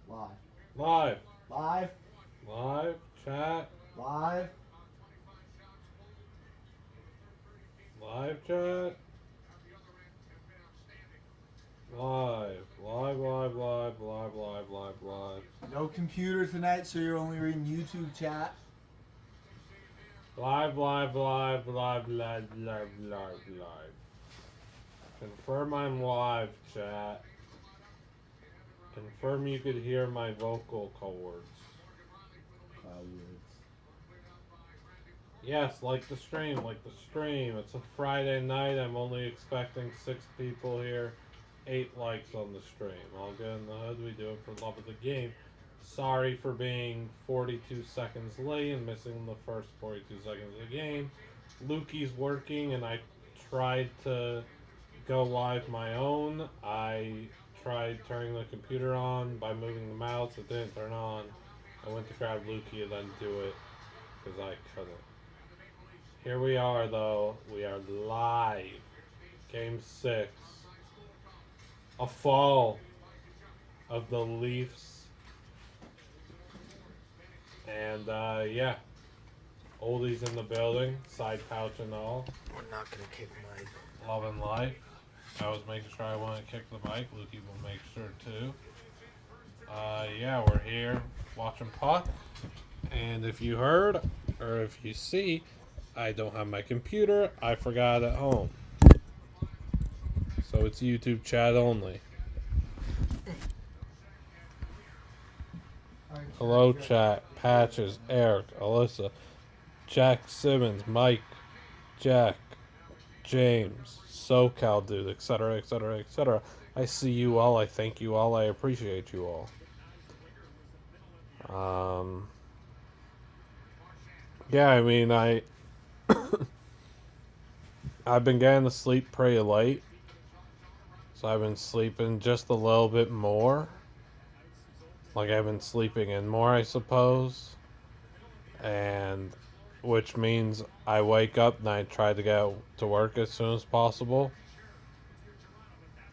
Live. Live. Live. Live. Chat. Live. Live chat. Live. Live, live, live, live, live, live, live. No computer tonight, so you're only reading YouTube chat. Live, live, live, live, live, live, live, live. Confirm I'm live, chat. Confirm you could hear my vocal cords. Yes, like the stream, like the stream. It's a Friday night. I'm only expecting 6 people here. 8 likes on the stream. All good in the hood. We do it for love of the game. Sorry for being 42 seconds late and missing the first 42 seconds of the game. Lukey's working, and I tried to go live my own. I tried turning the computer on by moving the mouse. It didn't turn on. I went to grab Lukey and then do it because I couldn't. Here we are, though. We are live. Game 6. A fall of the Leafs. And, yeah. Oldies in the building. Side pouch and all. We're not gonna kick Mike. Love and life. I was making sure I want to kick the mic. Lukey will make sure, too. Yeah, we're here watching puck. And if you heard, or if you see, I don't have my computer. I forgot at home. So it's YouTube chat only. Hello, chat. Patches, Eric, Alyssa, Jack Simmons, Mike, Jack, James, SoCal Dude, etc., etc., etc. I see you all. I thank you all. I appreciate you all. Yeah, I mean, I've been getting to sleep pretty late. So I've been sleeping just a little bit more. Like I've been sleeping in more, I suppose. And which means I wake up and I try to get to work as soon as possible.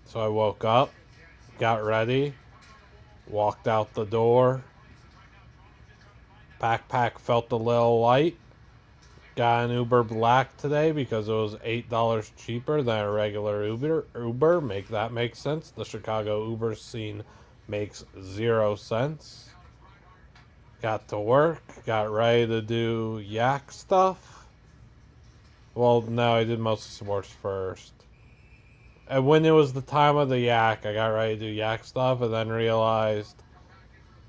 So I woke up, got ready, walked out the door. Backpack felt a little light. Got an Uber Black today because it was $8 cheaper than a regular Uber. Make that make sense. The Chicago Uber scene makes 0 sense. Got to work. Got ready to do yak stuff. Well, no, I did most of sports first. And when it was the time of the yak, I got ready to do yak stuff and then realized,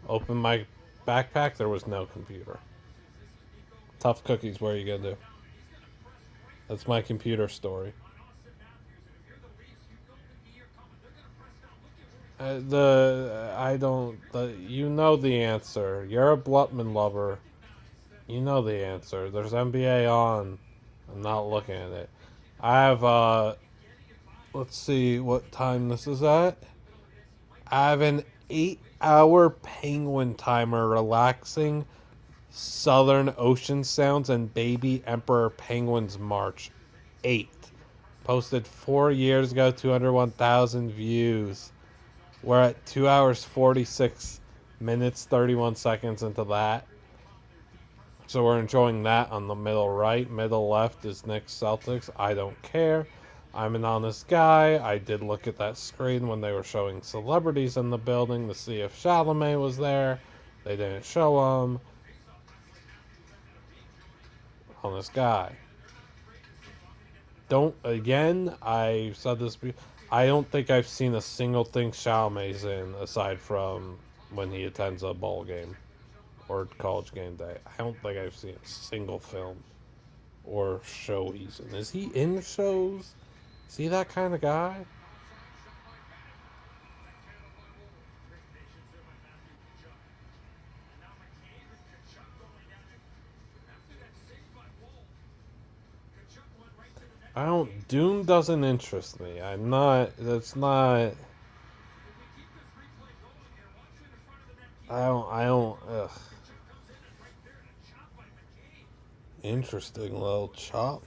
open my backpack, there was no computer. Tough cookies, what are you gonna do? That's my computer story. You know the answer. You're a Blutman lover. You know the answer. There's NBA on. I'm not looking at it. I have, let's see what time this is at. I have an 8-hour penguin timer relaxing Southern Ocean Sounds and Baby Emperor Penguins March 8th. Posted 4 years ago, 201,000 views. We're at 2 hours, 46 minutes, 31 seconds into that. So we're enjoying that on the middle right. Middle left is Knicks Celtics. I don't care. I'm an honest guy. I did look at that screen when they were showing celebrities in the building to see if Chalamet was there. They didn't show him. Honest guy. I said this before. I don't think I've seen a single thing Chalamet's in aside from when he attends a ball game or college game day. I don't think I've seen a single film or show he's in. Is he in shows? Is he that kind of guy? Doom doesn't interest me. That's not. I don't, ugh. Interesting little chop.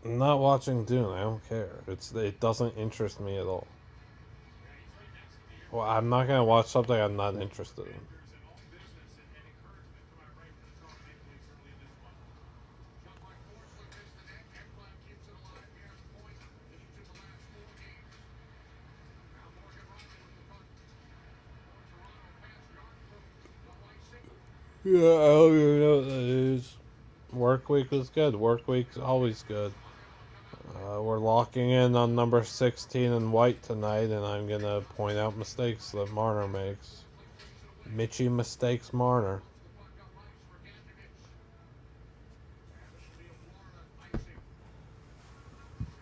I'm not watching Dune. I don't care. It doesn't interest me at all. Well, I'm not gonna watch something I'm not interested in. Yeah, I don't even know what that is. Work week was good. Work week's always good. We're locking in on number 16 in white tonight, and I'm gonna point out mistakes that Marner makes. Mitchie mistakes Marner.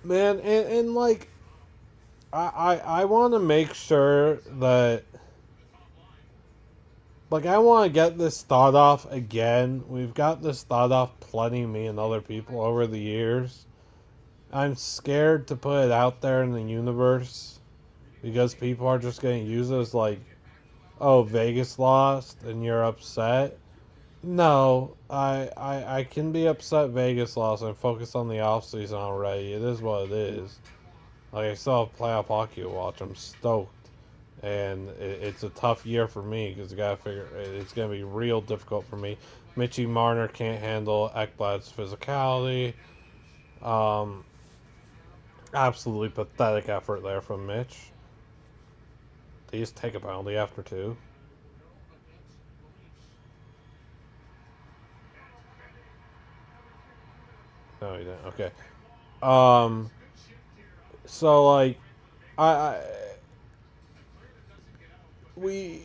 Man, and like, I want to make sure that, like, I want to get this thought off again. We've got this thought off plenty, me and other people, over the years. I'm scared to put it out there in the universe because people are just going to use it as, like, oh, Vegas lost and you're upset. No, I can be upset Vegas lost and focus on the offseason already. It is what it is. Like, I still have playoff hockey to watch. I'm stoked. And it's a tough year for me because you got to figure it's going to be real difficult for me. Mitchie Marner can't handle Ekblad's physicality. Absolutely pathetic effort there from Mitch. They just take a penalty after two. No, he didn't. Okay. So like, I we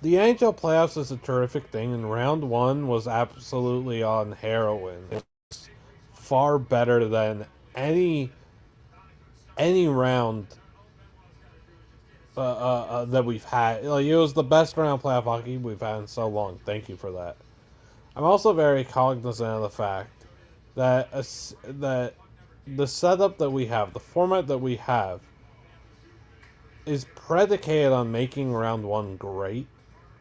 the NHL playoffs is a terrific thing, and round one was absolutely on heroin. It's far better than any round that we've had. Like, it was the best round playoff hockey we've had in so long. Thank you for that. I'm also very cognizant of the fact that that the setup that we have, the format that we have, is predicated on making round one great,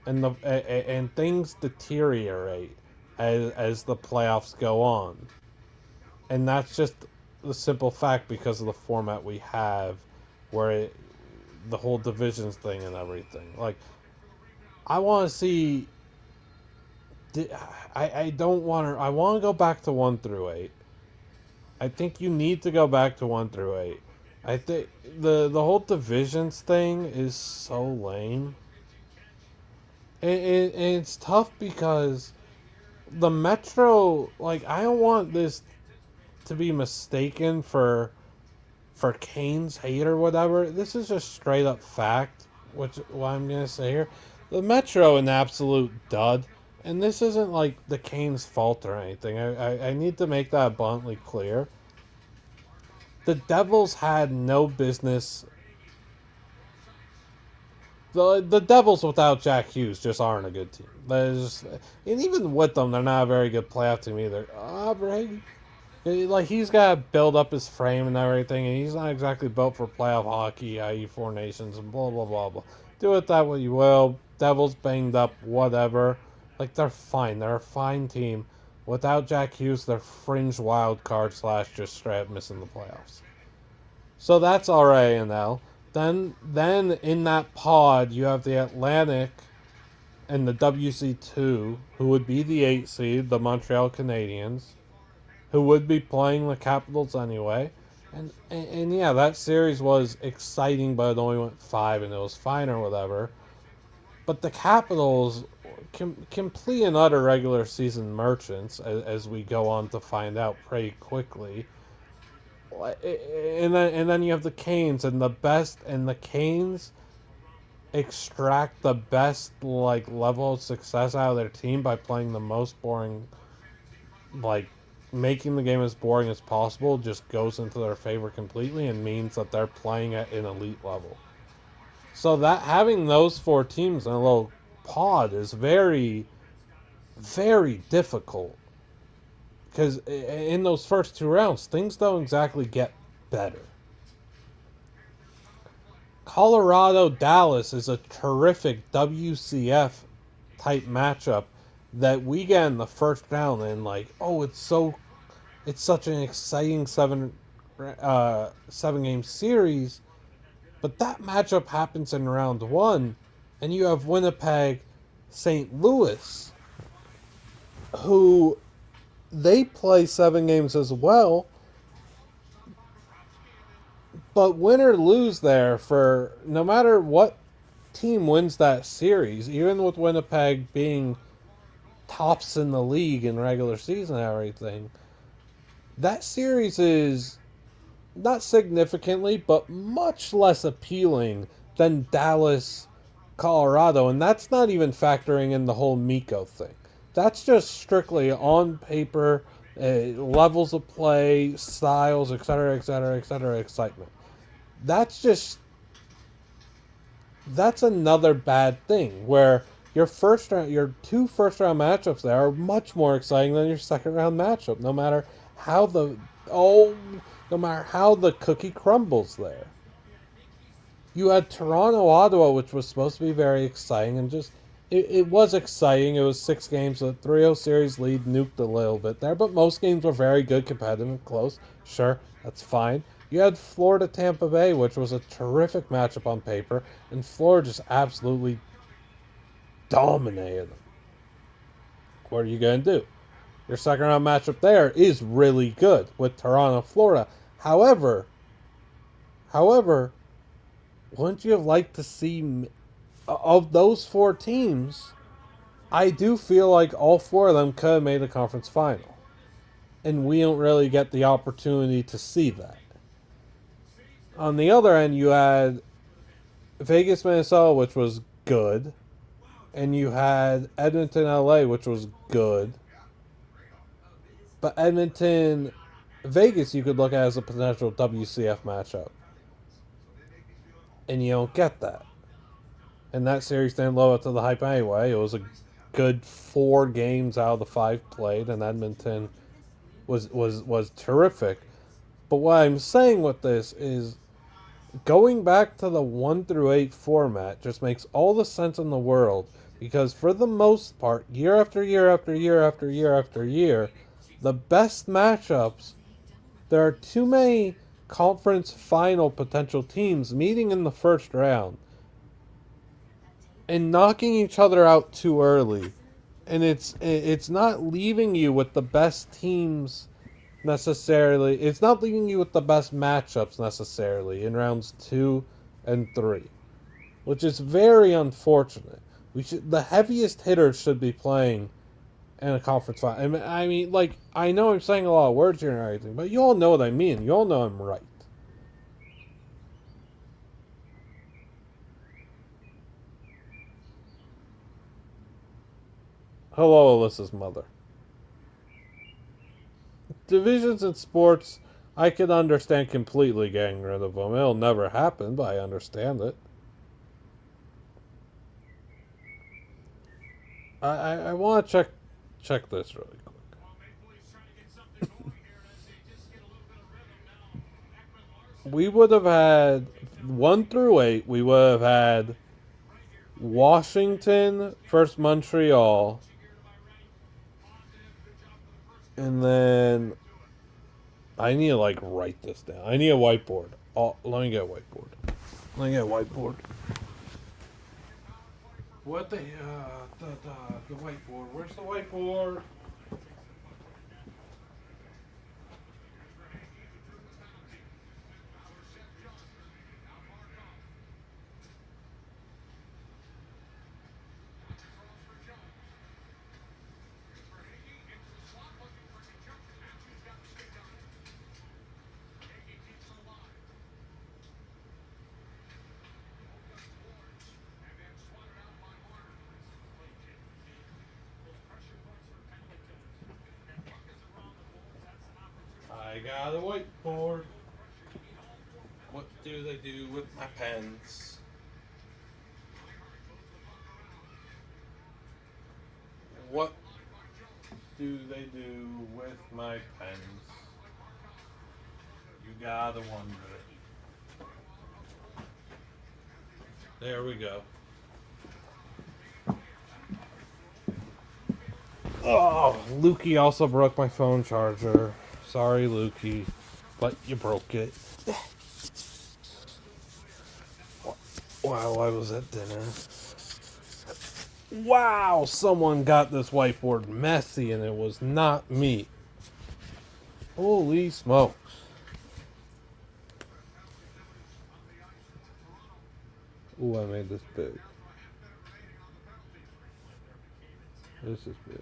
and and things deteriorate as the playoffs go on, and that's just the simple fact because of the format we have, where the whole divisions thing and everything. Like, I want to see. I don't want to. I want to go back to 1 through 8. I think you need to go back to 1 through 8. I think the whole divisions thing is so lame. And it's tough because the Metro, like, I don't want this to be mistaken for Kane's hate or whatever. This is just straight up fact, which what I'm gonna say here. The Metro an absolute dud, and this isn't like the Canes' fault or anything. I need to make that abundantly clear. The Devils had no business. The Devils without Jack Hughes just aren't a good team. And even with them, they're not a very good playoff team either. Like, he's got to build up his frame and everything, and he's not exactly built for playoff hockey, i.e. Four Nations, and blah, blah, blah, blah. Do it that way you will. Devils banged up, whatever. Like, they're fine. They're a fine team. Without Jack Hughes, they're fringe wild card / just straight up missing the playoffs. So that's RANL. Then in that pod, you have the Atlantic and the WC2, who would be the 8 seed, the Montreal Canadiens, who would be playing the Capitals anyway. And yeah, that series was exciting, but it only went 5, and it was fine or whatever. But the Capitals, complete and utter regular season merchants, as we go on to find out pretty quickly. And then you have the Canes, and the Canes extract the best, like, level of success out of their team by playing the most boring, like, making the game as boring as possible just goes into their favor completely and means that they're playing at an elite level. So that having those 4 teams in a little pod is very, very difficult. Because in those first 2 rounds, things don't exactly get better. Colorado-Dallas is a terrific WCF type matchup that we get in the first round, and like, oh, it's such an exciting 7 game series. But that matchup happens in round one, and you have Winnipeg, St. Louis, who they play 7 games as well. But win or lose there, for no matter what team wins that series, even with Winnipeg being tops in the league in regular season and everything, that series is not significantly, but much less appealing than Dallas, Colorado. And that's not even factoring in the whole Miko thing. That's just strictly on paper, levels of play, styles, etc., etc., etc., excitement. That's just that's another bad thing where your two first round matchups there are much more exciting than your second round matchup, no matter how no matter how the cookie crumbles there. You had Toronto Ottawa, which was supposed to be very exciting, and just it was exciting. It was 6 games, a 3-0 series lead, nuked a little bit there, but most games were very good, competitive, and close. Sure, that's fine. You had Florida Tampa Bay, which was a terrific matchup on paper, and Florida just absolutely dominated them. What are you going to do? Your second round matchup there is really good with Toronto, Florida. However, wouldn't you have liked to see of those 4 teams? I do feel like all 4 of them could have made a conference final, and we don't really get the opportunity to see that. On the other end, you had Vegas, Minnesota, which was good, and you had Edmonton, LA, which was good. But Edmonton, Vegas, you could look at as a potential WCF matchup, and you don't get that. And that series didn't live up to the hype anyway. It was a good 4 games out of the 5 played, and Edmonton was terrific. But what I'm saying with this is, going back to the 1 through 8 format just makes all the sense in the world, because for the most part, year after year after year after year after year, the best matchups, there are too many conference final potential teams meeting in the first round and knocking each other out too early. And it's not leaving you with the best teams necessarily. It's not leaving you with the best matchups necessarily in rounds 2 and 3, which is very unfortunate. The heaviest hitters should be playing in a conference final. I mean, like, I know I'm saying a lot of words here and everything, but you all know what I mean. You all know I'm right. Hello, Alyssa's mother. Divisions in sports, I can understand completely getting rid of them. It'll never happen, but I understand it. I want to check this really quick. We would have had 1 through 8. We would have had Washington versus Montreal. And then I need to write this down. I need a whiteboard. Oh, let me get a whiteboard. What the whiteboard? Where's the whiteboard? I got a whiteboard. What do they do with my pens? What do they do with my pens? You gotta wonder. There we go. Oh, Lukey also broke my phone charger. Sorry, Lukey, but you broke it. While I was at dinner. Wow, someone got this whiteboard messy and it was not me. Holy smokes. Ooh, I made this big. This is big.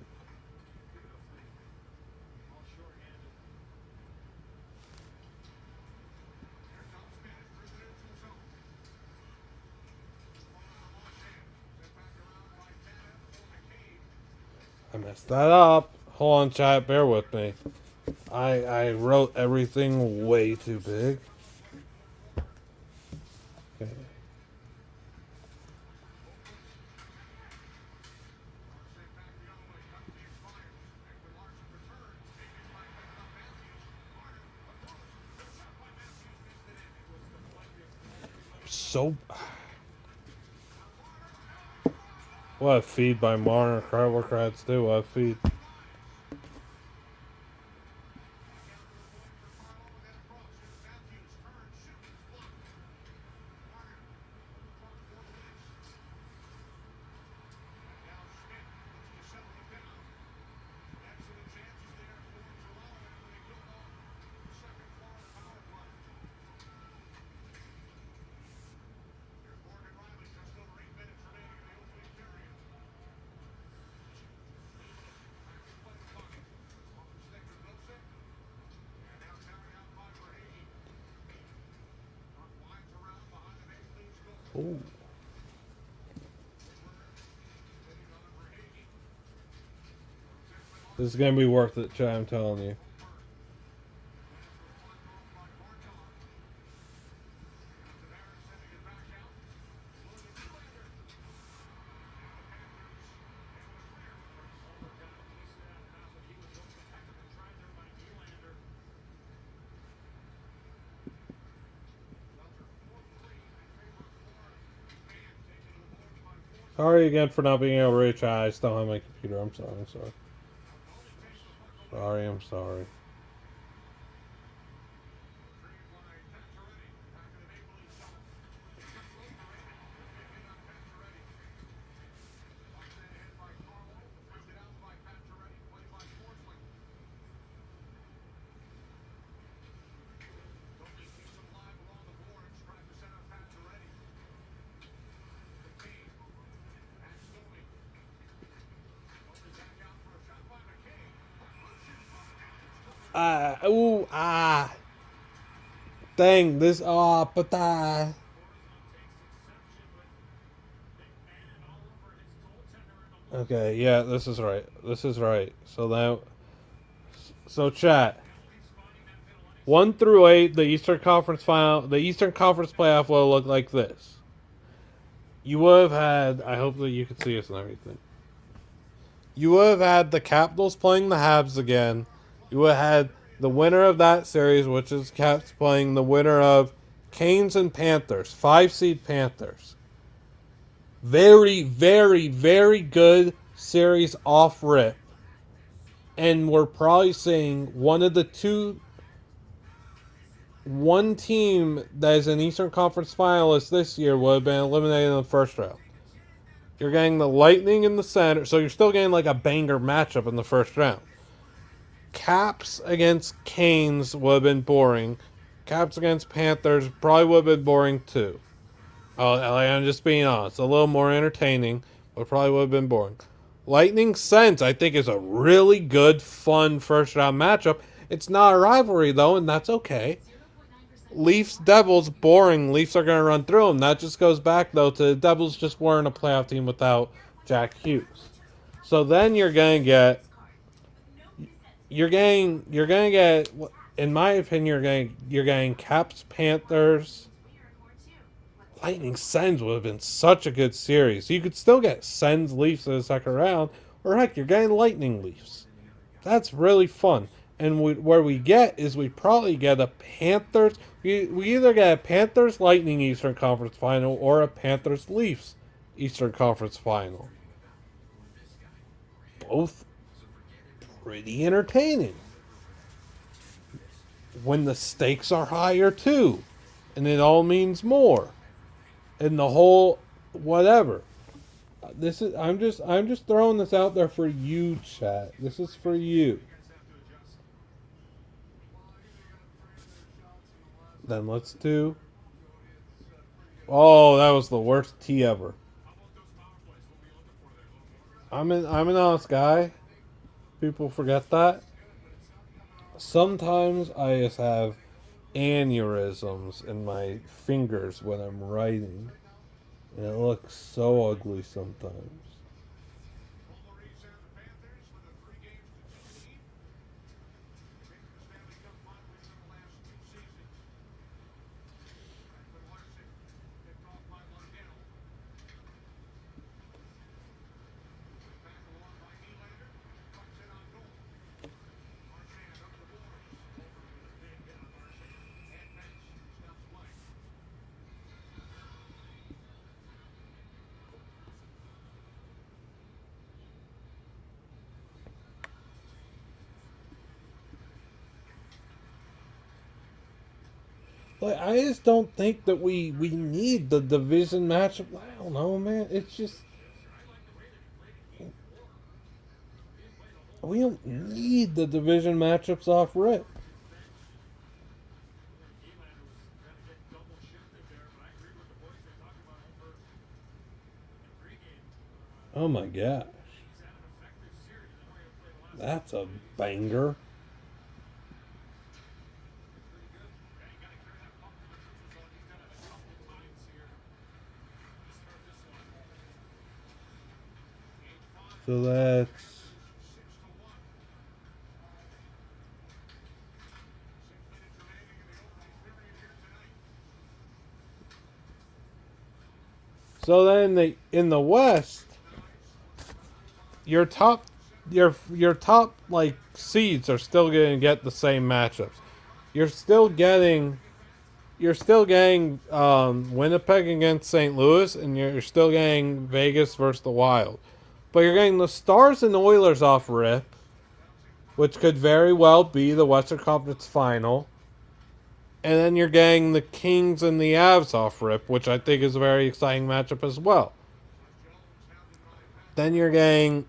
I messed that up. Hold on, chat. Bear with me. I wrote everything way too big. Okay. So... What a feed by Marner. Incredible crowds do. What a feed. Ooh. This is going to be worth it, chat, I'm telling you. Sorry again for not being able to reach out. I still have my computer. I'm sorry. I'm sorry. Dang, this, Okay, yeah, this is right. So chat. 1 through 8, the Eastern Conference playoff will look like this. You would have had, I hope that you can see us and everything. You would have had the Capitals playing the Habs again. You would have had the winner of that series, which is Caps playing the winner of Canes and Panthers, 5-seed Panthers. Very, very, very good series off rip. And we're probably seeing one team that is an Eastern Conference finalist this year would have been eliminated in the first round. You're getting the Lightning in the center, so you're still getting like a banger matchup in the first round. Caps against Canes would have been boring. Caps against Panthers probably would have been boring too. I'm just being honest. A little more entertaining, but probably would have been boring. Lightning Sens, I think, is a really good, fun first round matchup. It's not a rivalry, though, and that's okay. Leafs Devils, boring. Leafs are going to run through them. That just goes back, though, to the Devils just weren't a playoff team without Jack Hughes. So then you're going to get, in my opinion, you're getting Caps, Panthers. Lightning Sens would have been such a good series. You could still get Sens Leafs in the second round, or heck, you're getting Lightning Leafs. That's really fun. And where we get is we probably get a Panthers. We either get a Panthers Lightning Eastern Conference Final or a Panthers Leafs Eastern Conference Final. Both pretty entertaining. When the stakes are higher too, and it all means more. in the whole whatever. This is I'm just throwing this out there for you, chat. This is for you. Then let's do. Oh, that was the worst tea ever. I'm an honest guy. People forget that. Sometimes I just have aneurysms in my fingers when I'm writing, and it looks so ugly sometimes. Like, I just don't think that we need the division matchup. I don't know, man. It's just we don't need the division matchups off rip. Oh my gosh. That's a banger. So that's so then in the West, your top your top like seeds are still going to get the same matchups. You're still getting Winnipeg against St. Louis, and you're still getting Vegas versus the Wild. But you're getting the Stars and Oilers off rip, which could very well be the Western Conference Final. And then you're getting the Kings and the Avs off rip, which I think is a very exciting matchup as well. Then you're getting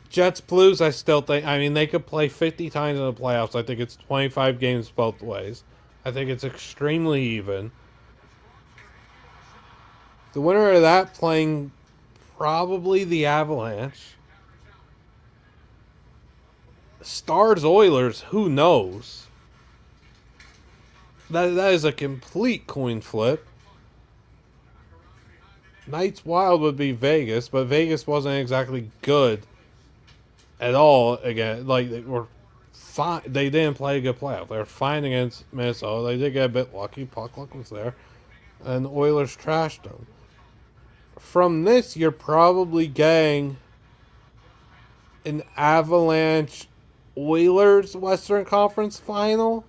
Jets Blues. I still think, I mean, they could play 50 times in the playoffs. I think it's 25 games both ways. I think it's extremely even. The winner of that playing probably the Avalanche. Stars Oilers, who knows? That is a complete coin flip. Knights Wild would be Vegas, but Vegas wasn't exactly good at all. Again, like they were fine. They didn't play a good playoff. They were fine against Minnesota. They did get a bit lucky. Puck luck was there, and the Oilers trashed them. From this, you're probably getting an Avalanche Oilers Western Conference Final,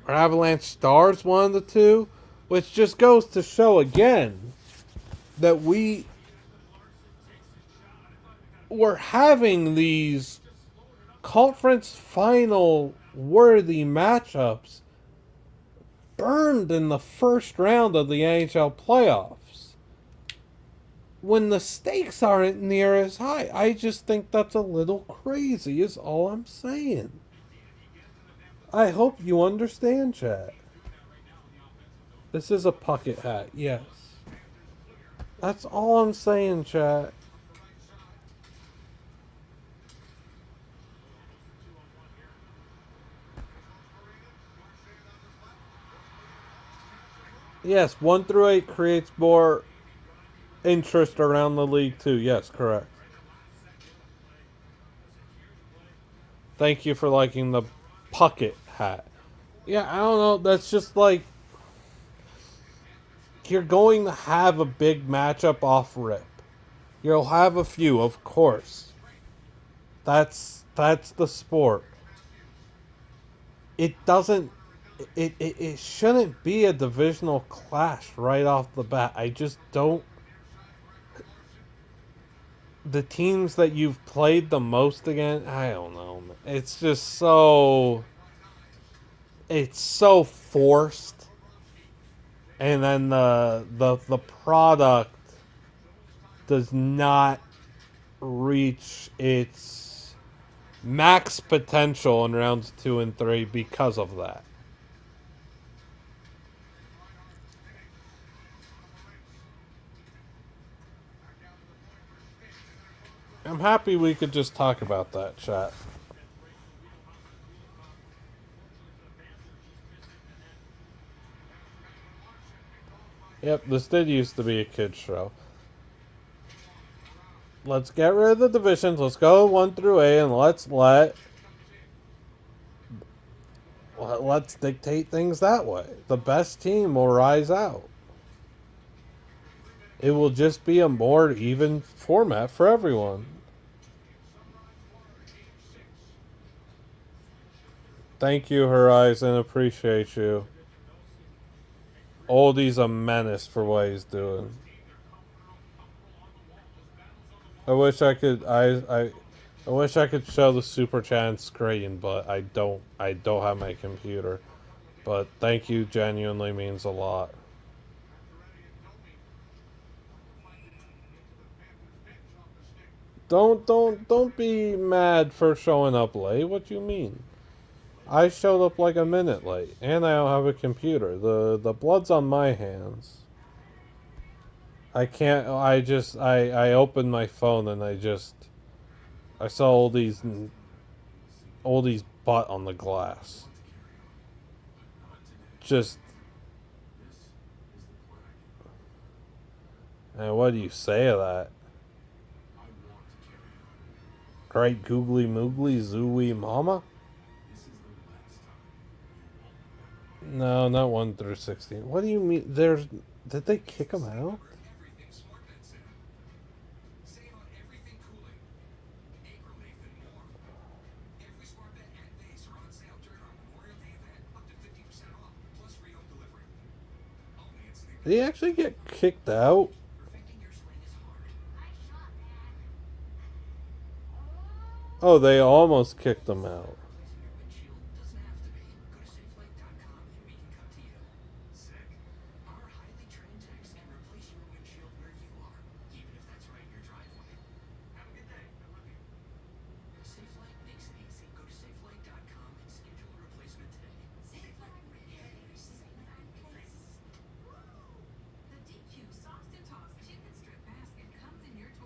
or Avalanche Stars, one of the two, which just goes to show again that we're having these conference final worthy matchups burned in the first round of the NHL playoffs when the stakes aren't near as high. I just think that's a little crazy is all I'm saying. I hope you understand, chat. This is a bucket hat, yes. That's all I'm saying, chat. Yes, 1 through 8 creates more interest around the league too. Yes, correct. Thank you for liking the bucket hat. Yeah, I don't know. That's just like you're going to have a big matchup off rip. You'll have a few, of course. That's the sport. It doesn't. It shouldn't be a divisional clash right off the bat. I just don't. The teams that you've played the most against, I don't know. It's just so. It's so forced. and then the product does not reach its max potential in rounds 2 and 3 because of that. I'm happy we could just talk about that, chat. Yep, this did used to be a kid's show. Let's get rid of the divisions. Let's go 1 through A, and let's dictate things that way. The best team will rise out. It will just be a more even format for everyone. Thank you, Horizon. Appreciate you. Oldie's a menace for what he's doing. I wish I could. I wish I could show the super chat screen, but I don't. I don't have my computer. But thank you genuinely means a lot. Don't be mad for showing up late. What do you mean? I showed up like a minute late, and I don't have a computer. The blood's on my hands. I can't. I opened my phone and I saw all these butt on the glass. Just. And what do you say of that? Great googly moogly zooey mama? No, not 1 through 16. What do you mean? Did they kick him out? Did he actually get kicked out? Oh, they almost kicked him out.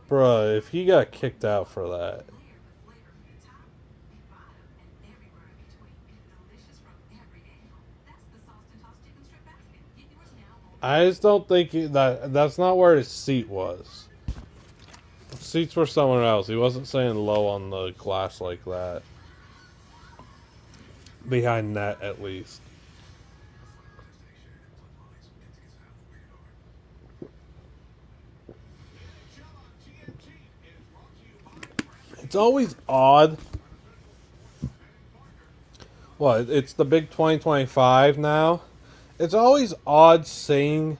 Bruh, if he got kicked out for that. I just don't think that's not where his seat was. Seats were somewhere else. He wasn't saying low on the glass like that. Behind net, at least. It's always odd. What? It's the big 2025 now. It's always odd seeing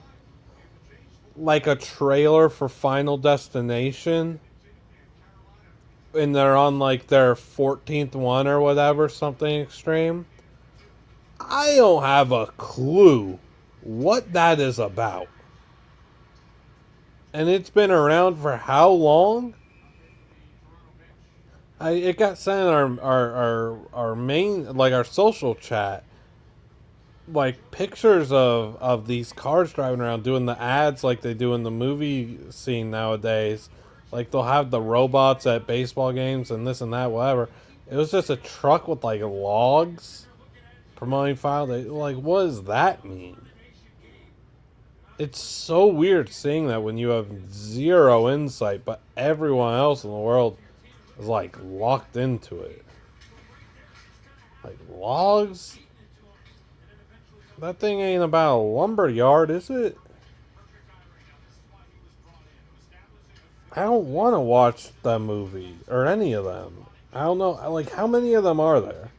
like a trailer for Final Destination and they're on like their 14th one or whatever, something extreme. I don't have a clue what that is about. And it's been around for how long? It got sent in our main, like our social chat, like pictures of these cars driving around doing the ads like they do in the movie scene nowadays. Like they'll have the robots at baseball games and this and that, whatever. It was just a truck with like logs promoting Final Day. Like, what does that mean? It's so weird seeing that when you have zero insight, but everyone else in the world is like locked into it. Like logs? That thing ain't about a lumber yard, is it? I don't want to watch that movie or any of them. I don't know. Like, how many of them are there?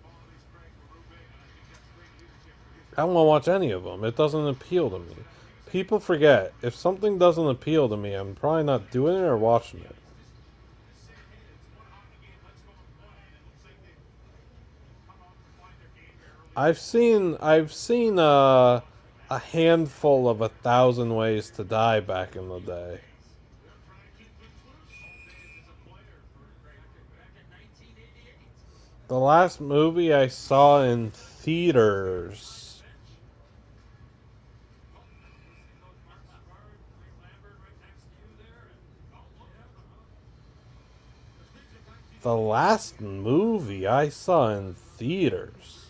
I don't want to watch any of them. It doesn't appeal to me. People forget. If something doesn't appeal to me, I'm probably not doing it or watching it. I've seen a handful of 1,000 Ways to Die back in the day. The last movie I saw in theaters. The last movie I saw in theaters.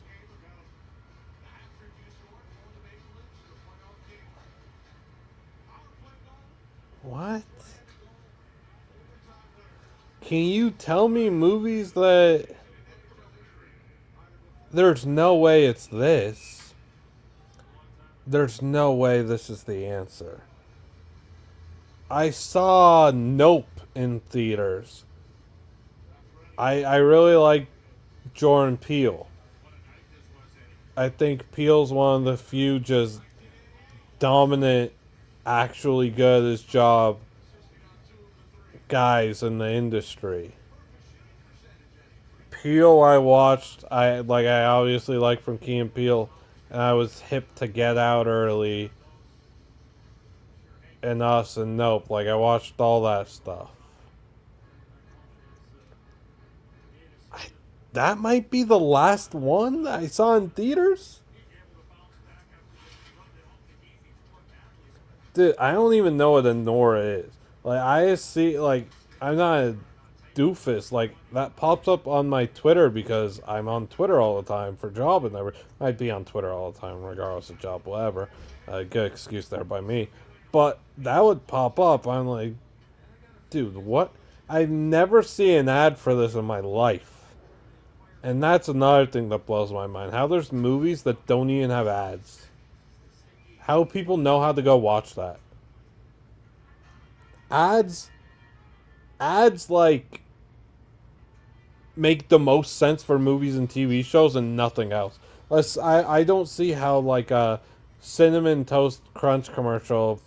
What? Can you tell me movies that... There's no way it's this. There's no way this is the answer. I saw Nope in theaters. I really like Jordan Peele. I think Peele's one of the few just dominant, actually good at his job guys in the industry. Peele I watched, I obviously like from Key and Peele, and I was hip to Get Out early, and Us and Nope. Like I watched all that stuff. That might be the last one I saw in theaters? Dude, I don't even know what a Nora is. Like, I see, like, I'm not a doofus. Like, that pops up on my Twitter because I'm on Twitter all the time for job and everything. I'd be on Twitter all the time, regardless of job, whatever. Good excuse there by me. But that would pop up. I'm like, dude, what? I never see an ad for this in my life. And that's another thing that blows my mind. How there's movies that don't even have ads. How people know how to go watch that. Ads, like, make the most sense for movies and TV shows and nothing else. I don't see how, like, a Cinnamon Toast Crunch commercial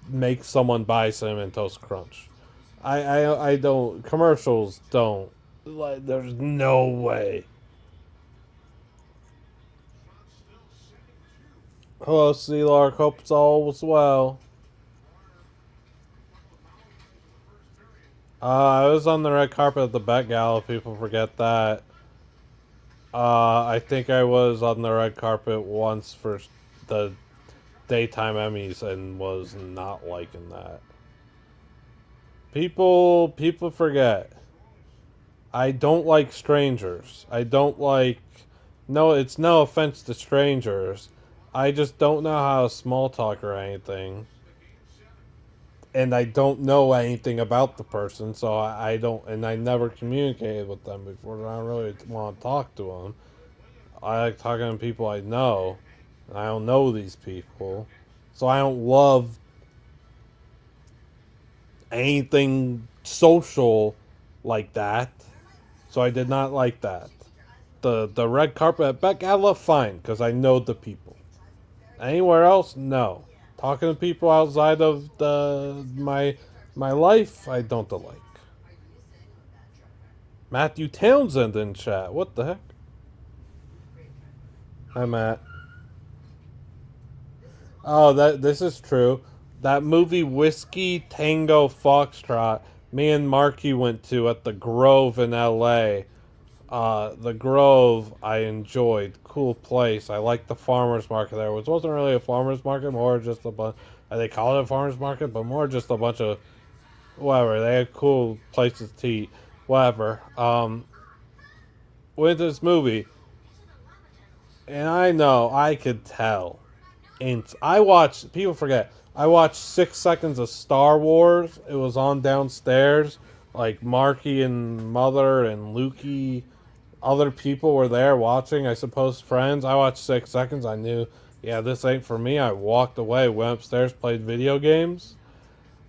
makes someone buy Cinnamon Toast Crunch. I don't... Commercials don't. Like, there's no way. Hello, C-Lark. Hope it's all was well. I was on the red carpet at the Met Gala. People forget that. I think I was on the red carpet once for the daytime Emmys and was not liking that. People forget. I don't like strangers. I don't like... No, it's no offense to strangers. I just don't know how to small talk or anything. And I don't know anything about the person, so I don't... And I never communicated with them before, so I don't really want to talk to them. I like talking to people I know. And I don't know these people. So I don't love anything social like that. So I did not like that. The red carpet at Met Gala, fine, because I know the people. Anywhere else, no. Talking to people outside of my life, I don't like. Matthew Townsend in chat. What the heck? Hi, Matt. Oh, this is true. That movie Whiskey Tango Foxtrot, me and Marky went to at the Grove in LA. The Grove I enjoyed. Cool place. I liked the farmer's market there, which wasn't really a farmer's market, more just a bunch... They call it a farmer's market, but more just a bunch of... Whatever. They had cool places to eat. Whatever. Went to this movie. And I know, I could tell. And I watched... People forget. I watched 6 seconds of Star Wars. It was on downstairs. Like, Marky and Mother and Lukey... Other people were there watching, I suppose friends. I watched 6 seconds. I knew, yeah, this ain't for me. I walked away, went upstairs, played video games.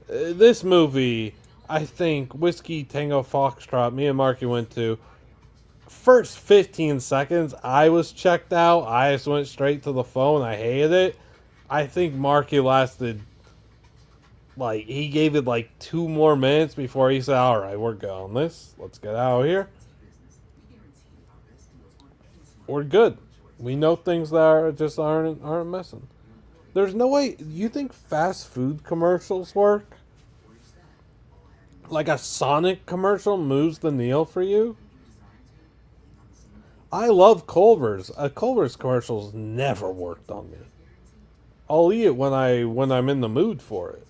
This movie, I think, Whiskey Tango Foxtrot, me and Marky went to. First 15 seconds, I was checked out. I just went straight to the phone. I hated it. I think Marky lasted, like, he gave it like 2 more minutes before he said, alright, we're going this. Let's get out of here. We're good. We know things that just aren't missing. There's no way. You think fast food commercials work? Like a Sonic commercial moves the needle for you? I love Culver's. A Culver's commercial's never worked on me. I'll eat it when I'm in the mood for it.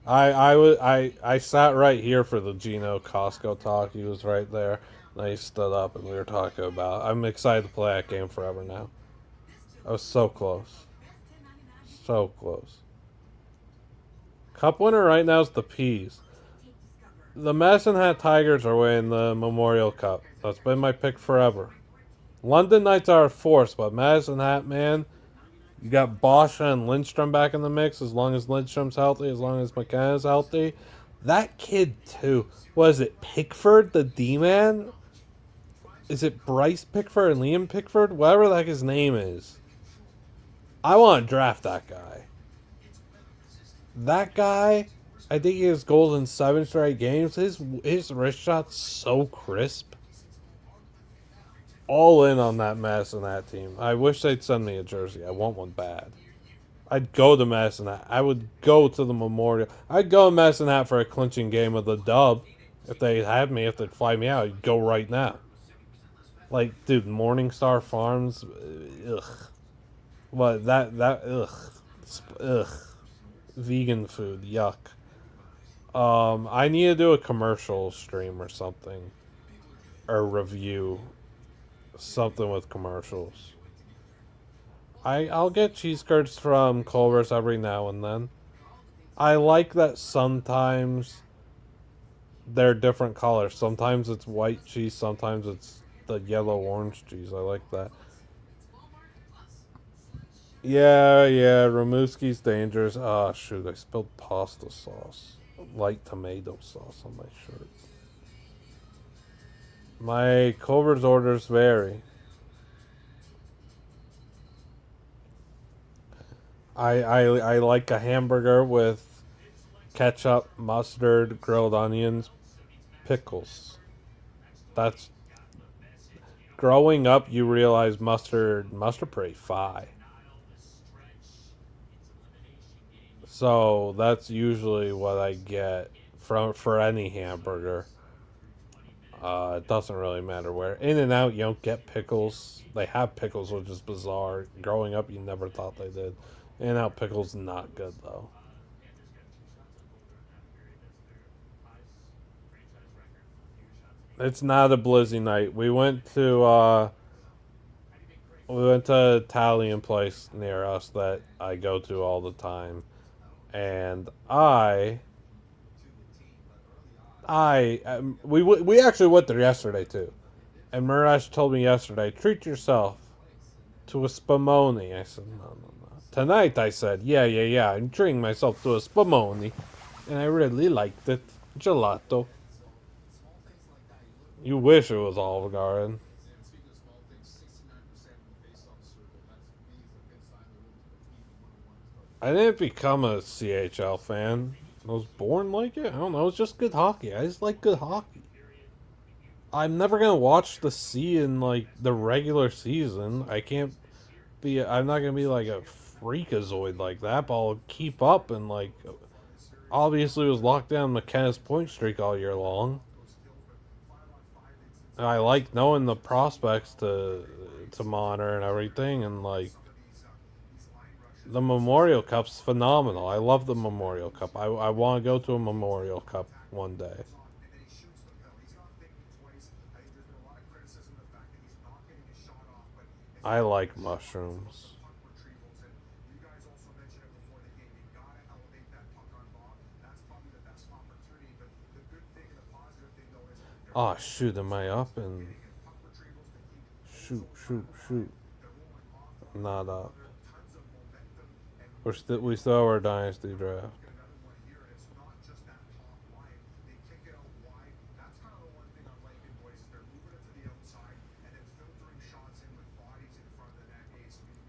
I sat right here for the Gino Costco talk. He was right there. And he stood up and we were talking about. I'm excited to play that game forever now. I was so close. So close. Cup winner right now is the Peas. The Medicine Hat Tigers are winning the Memorial Cup. That's been my pick forever. London Knights are a force, but Medicine Hat, man, you got Bosch and Lindstrom back in the mix. As long as Lindstrom's healthy, as long as McKenna's healthy. That kid, too. What is it, Pickford, the D-man? Is it Bryce Pickford and Liam Pickford? Whatever the heck his name is. I want to draft that guy. That guy, I think he has goals in 7 straight games. His wrist shot's so crisp. All in on that Madison Hat team. I wish they'd send me a jersey. I want one bad. I'd go to Madison Hat. I would go to the Memorial. I'd go to Madison Hat for a clinching game of the dub. If they had me, if they'd fly me out, I'd go right now. Like, dude, Morningstar Farms, ugh. What, ugh. Vegan food, yuck. I need to do a commercial stream or something. Or review. Something with commercials. I'll get cheese curds from Culver's every now and then. I like that sometimes they're different colors. Sometimes it's white cheese, sometimes it's the yellow-orange cheese. I like that. Yeah, Ramuski's dangerous. Ah, shoot, I spilled pasta sauce. Light tomato sauce on my shirt. My Culver's orders vary. I like a hamburger with ketchup, mustard, grilled onions, pickles. That's... Growing up, you realize mustard pretty fine. So that's usually what I get for any hamburger. It doesn't really matter where. In and Out, you don't get pickles. They have pickles, which is bizarre. Growing up, you never thought they did. In and Out pickles, not good though. It's not a blizzy night. We went to an Italian place near us that I go to all the time. And we actually went there yesterday too, and Marash told me yesterday, treat yourself to a spumoni. I said no. Tonight I said yeah. I'm treating myself to a spumoni, and I really liked it. Gelato. You wish it was Olive Garden. I didn't become a CHL fan. I was born like it. I don't know. It's just good hockey. I just like good hockey. I'm never gonna watch the C in like the regular season. I'm not gonna be like a freakazoid like that. But I'll keep up and like. Obviously, it was locked down McKenna's point streak all year long. And I like knowing the prospects to monitor and everything, and like. The Memorial Cup's phenomenal. I love the Memorial Cup. I want to go to a Memorial Cup one day. I like mushrooms. Oh, shoot. Am I up? And shoot. Not up. We still have our dynasty draft.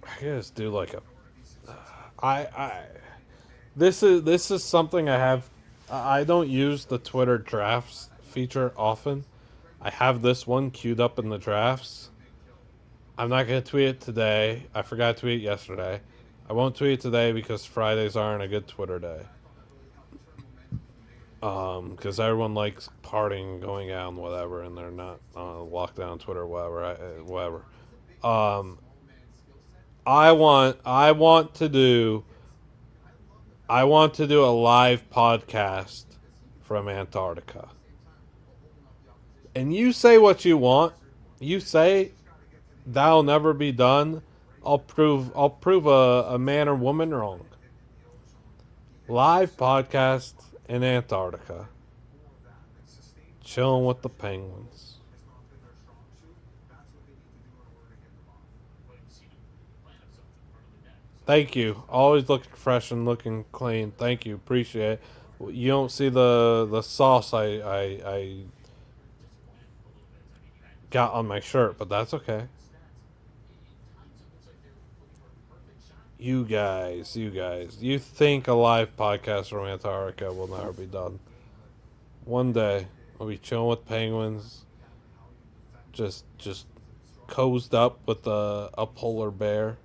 I guess do like a. This is something I have. I don't use the Twitter drafts feature often. I have this one queued up in the drafts. I'm not going to tweet it today. I forgot to tweet it yesterday. I won't tweet it today because Fridays aren't a good Twitter day. Because everyone likes partying, going out, and whatever, and they're not on lockdown Twitter, whatever. I want to do a live podcast from Antarctica. And you say what you want. You say that'll never be done. I'll prove a man or woman wrong. Live podcast in Antarctica. Chilling with the penguins. Thank you. Always looking fresh and looking clean. Thank you. Appreciate it. You don't see the sauce I got on my shirt, but that's okay. You guys, you think a live podcast from Antarctica will never be done. One day, we'll be chilling with penguins, just cozied up with a polar bear.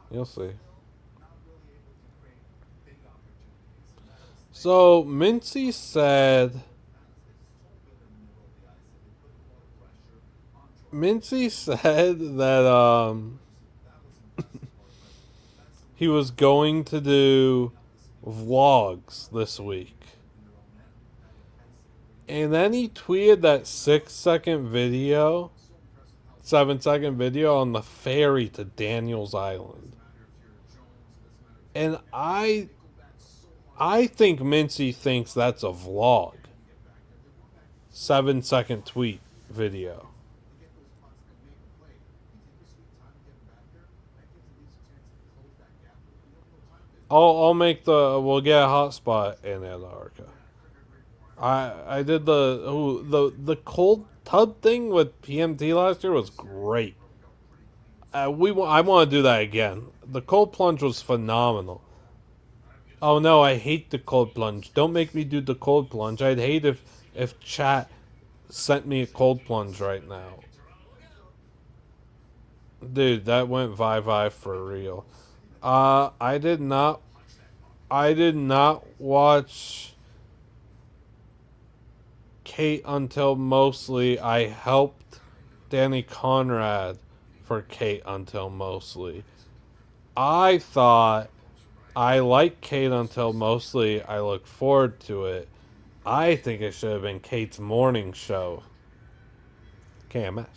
You'll see. So, Mincy said that he was going to do vlogs this week. And then he tweeted that 7-second video on the ferry to Daniels Island. And I think Mincy thinks that's a vlog. 7-second tweet video. We'll get a hotspot in Antarctica. I did the cold tub thing with PMT last year was great. I want to do that again. The cold plunge was phenomenal. Oh no, I hate the cold plunge. Don't make me do the cold plunge. I'd hate if chat sent me a cold plunge right now. Dude, that went vibe for real. I did not watch Kate until mostly. I helped Danny Conrad for Kate until mostly. I thought I like Kate until mostly. I look forward to it. I think it should have been Kate's morning show. KMS.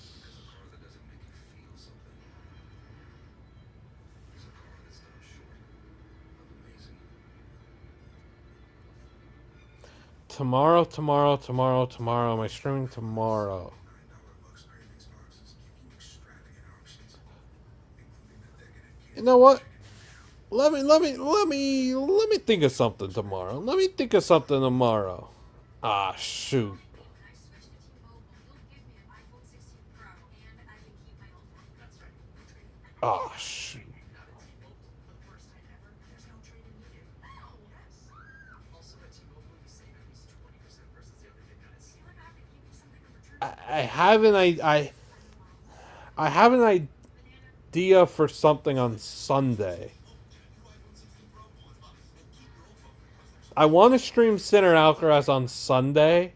Tomorrow. Am I streaming tomorrow? You know what? Let me think of something tomorrow. Ah, shoot. Ah, shoot. I have an idea for something on Sunday. I want to stream Sinner Alcaraz on Sunday.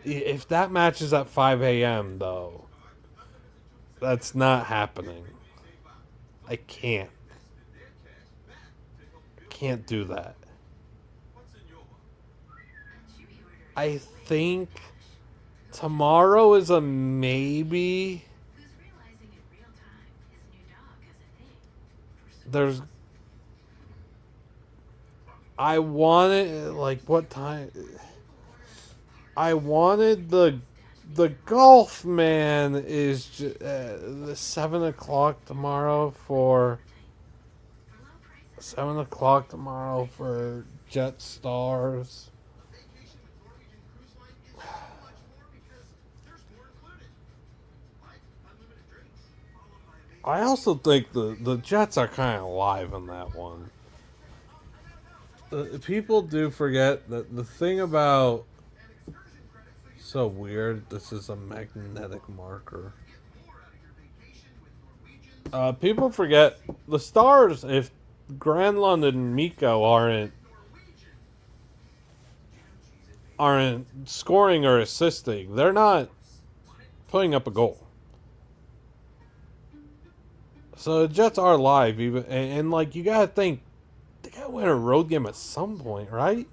If that match is at 5 a.m. though, that's not happening. I can't do that. I think tomorrow is a maybe. I wanted, like, what time? I wanted the golf man is the 7 o'clock tomorrow for 7 o'clock tomorrow for Jet Stars. I also think the Jets are kind of live in that one. People do forget that the thing about So weird. This is a magnetic marker. People forget the Stars. If Granlund and Miko aren't scoring or assisting, they're not putting up a goal. So the Jets are live, even and like you gotta think they gotta win a road game at some point, right?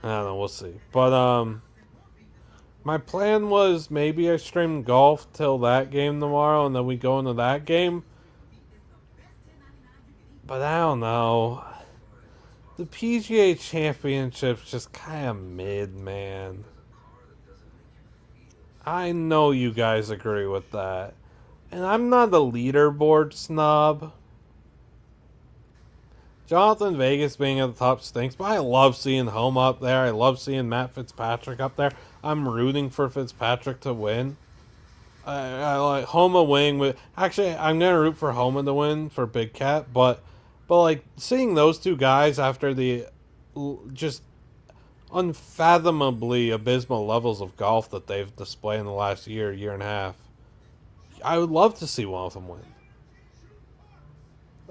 I don't know. We'll see. But my plan was maybe I stream golf till that game tomorrow, and then we go into that game. But I don't know. The PGA Championship's just kind of mid, man. I know you guys agree with that. And I'm not a leaderboard snob. Jonathan Vegas being at the top stinks, but I love seeing Home up there. I love seeing Matt Fitzpatrick up there. I'm rooting for Fitzpatrick to win. I like Homa winning with. Actually, I'm gonna root for Homa to win for Big Cat, but like seeing those two guys after the just unfathomably abysmal levels of golf that they've displayed in the last year and a half, I would love to see one of them win.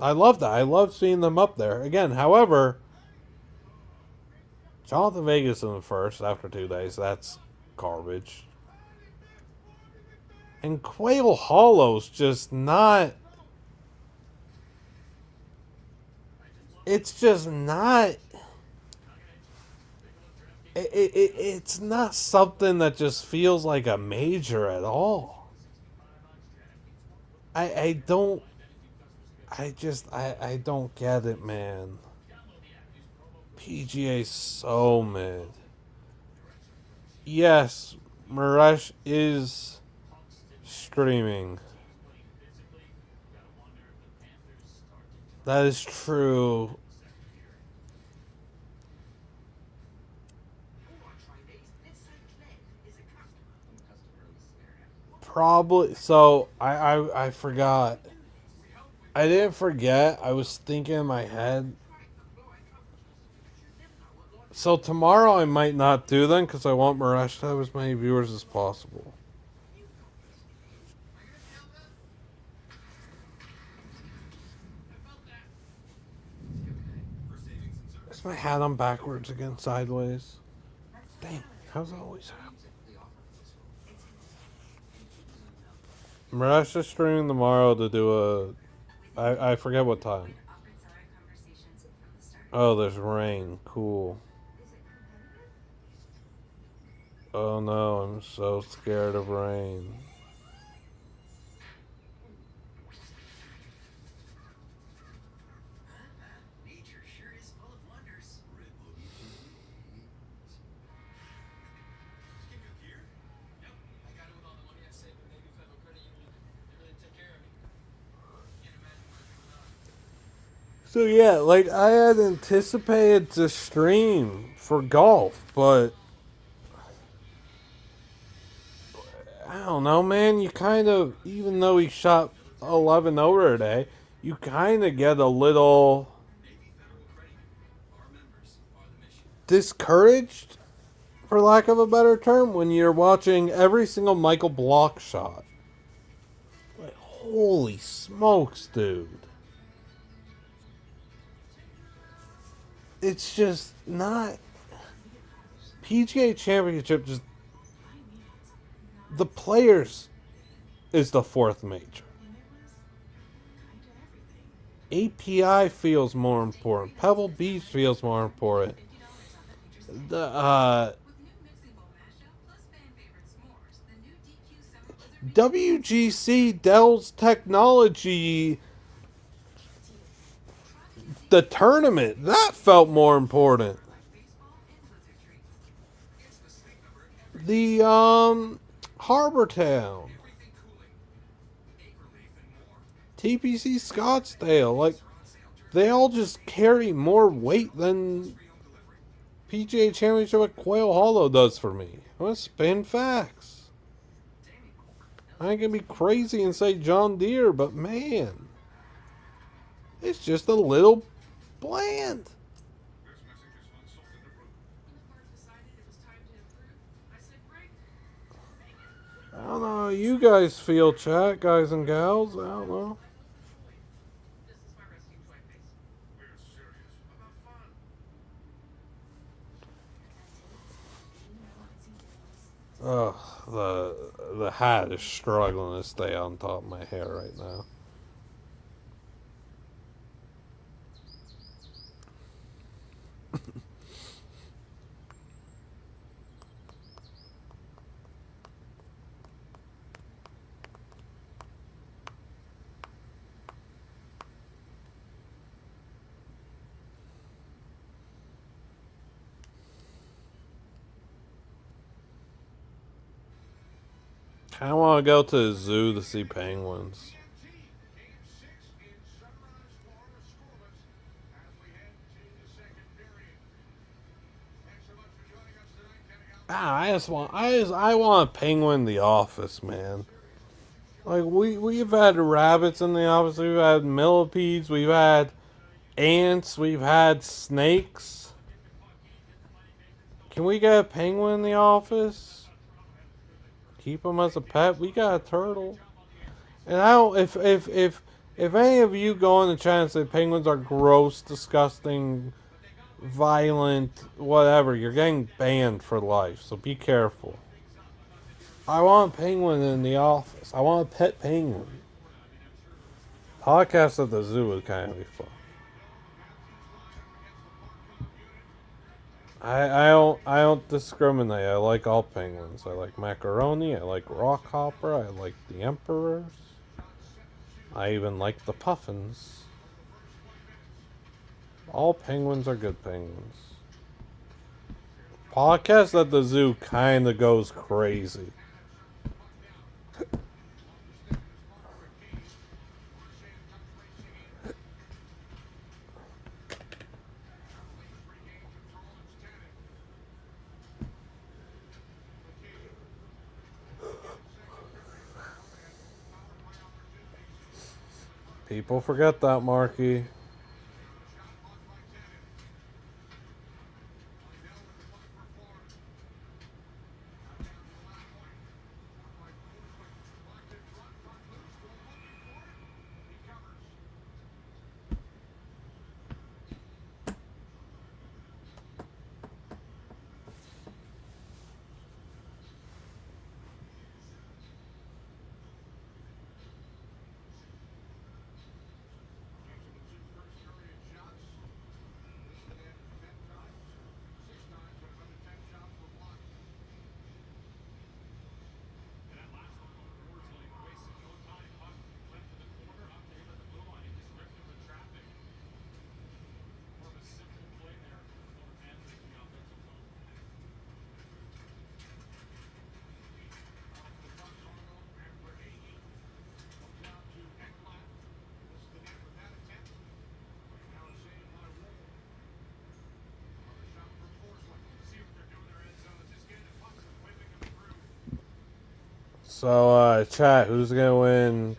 I love that. I love seeing them up there again. However, Jonathan Vegas in the first after 2 days, that's garbage. And Quail Hollow's just not. It's just not. It's not something that just feels like a major at all. I don't get it, man. PGA's so mid. Yes, Maresh is streaming. That is true. Probably. So I forgot. I didn't forget. I was thinking in my head. So tomorrow I might not do them because I want Maresh to have as many viewers as possible. Is my hat on backwards again, sideways? Dang, how's that always happen? Maresh is streaming tomorrow to do I forget what time. Oh, there's rain. Cool. Oh no, I'm so scared of rain. So yeah, like I had anticipated to stream for golf, but I don't know, man. You kind of, even though he shot 11 over today, you kind of get a little discouraged, for lack of a better term, when you're watching every single Michael Block shot. Like, holy smokes, dude. It's just not. PGA Championship just. The Players is the fourth major. API feels more important. Pebble Beach feels more important. The WGC Dell's Technology, the tournament, that felt more important. The Harbortown, TPC Scottsdale, like they all just carry more weight than PGA Championship at Quail Hollow does for me. I'm gonna spin facts. I ain't gonna be crazy and say John Deere, but man, it's just a little bland. you guys feel, chat, guys and gals? I don't know. Ugh, the hat is struggling to stay on top of my hair right now. I want to go to the zoo to see penguins. I want a penguin in the office, man. Like we've had rabbits in the office, we've had millipedes, we've had ants, we've had snakes. Can we get a penguin in the office? Keep him as a pet. We got a turtle. And I don't. If any of you go on the channel and say penguins are gross, disgusting, violent, whatever, you're getting banned for life. So be careful. I want a penguin in the office. I want a pet penguin. Podcast at the zoo would kind of be fun. I don't discriminate. I like all penguins. I like macaroni. I like rockhopper. I like the emperors. I even like the puffins. All penguins are good penguins. Podcast at the zoo kind of goes crazy. People forget that, Marky. So, chat, who's gonna win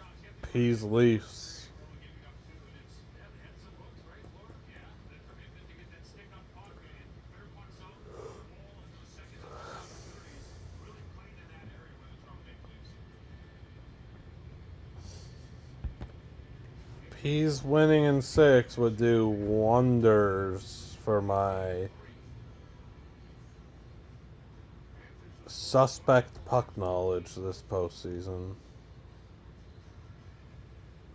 Peas Leafs? Peas winning in 6 would do wonders for my suspect puck knowledge this postseason.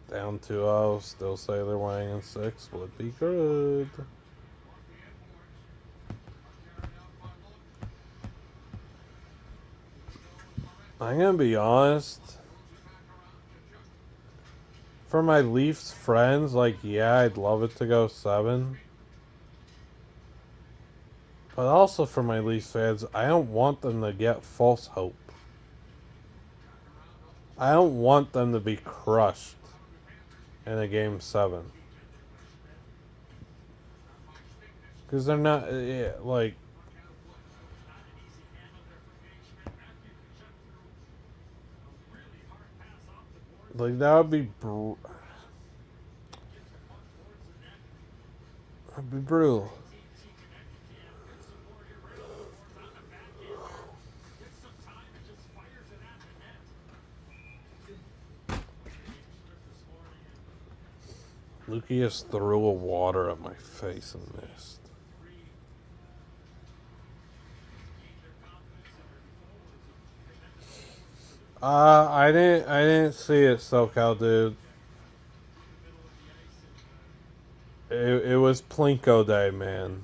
Down 2-0, still say they're winning in 6 would be good. I'm gonna be honest. For my Leafs friends, like, yeah, I'd love it to go 7. But also for my Leafs fans, I don't want them to get false hope. I don't want them to be crushed in a game 7. Because they're not, yeah, like that would be that'd be brutal. Lucius threw a water at my face and missed. I didn't see it, SoCal dude. It was Plinko Day, man.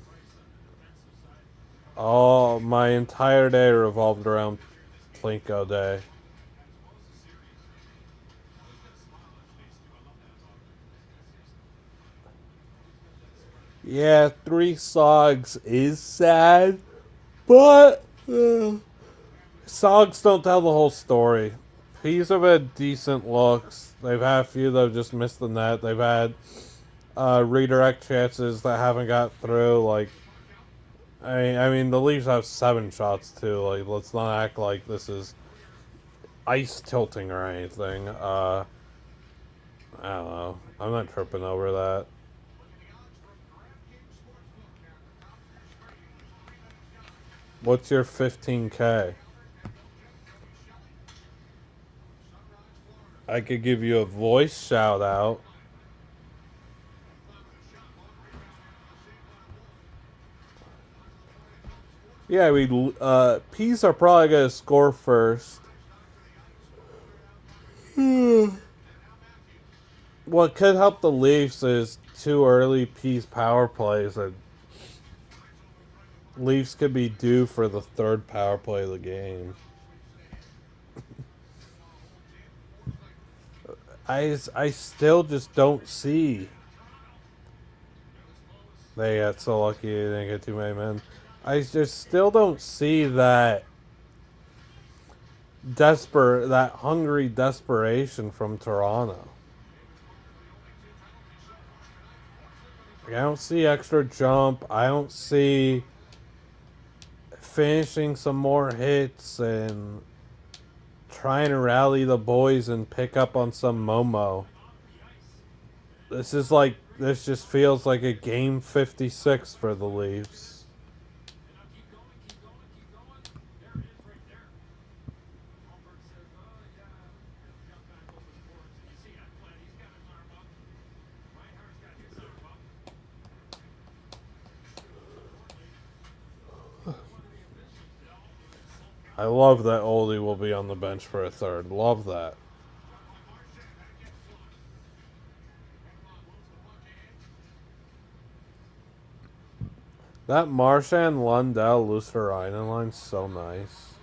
Oh, my entire day revolved around Plinko Day. Yeah, 3 Sogs is sad, but Sogs don't tell the whole story. Peas have had decent looks. They've had a few that have just missed the net. They've had redirect chances that haven't got through. Like, I mean, the Leafs have 7 shots too. Like, let's not act like this is ice tilting or anything. I don't know. I'm not tripping over that. What's your 15K? I could give you a voice shout out. Yeah, Peas are probably gonna score first. What could help the Leafs is 2 early Peas power plays, and Leafs could be due for the 3rd power play of the game. I still just don't see. They got so lucky they didn't get too many men. I just still don't see that that hungry desperation from Toronto. I don't see extra jump. I don't see finishing some more hits and trying to rally the boys and pick up on some Momo. This just feels like a game 56 for the Leafs. I love that Oldie will be on the bench for a 3rd. Love that. That Marchand, Lundell, Luostarinen line's so nice.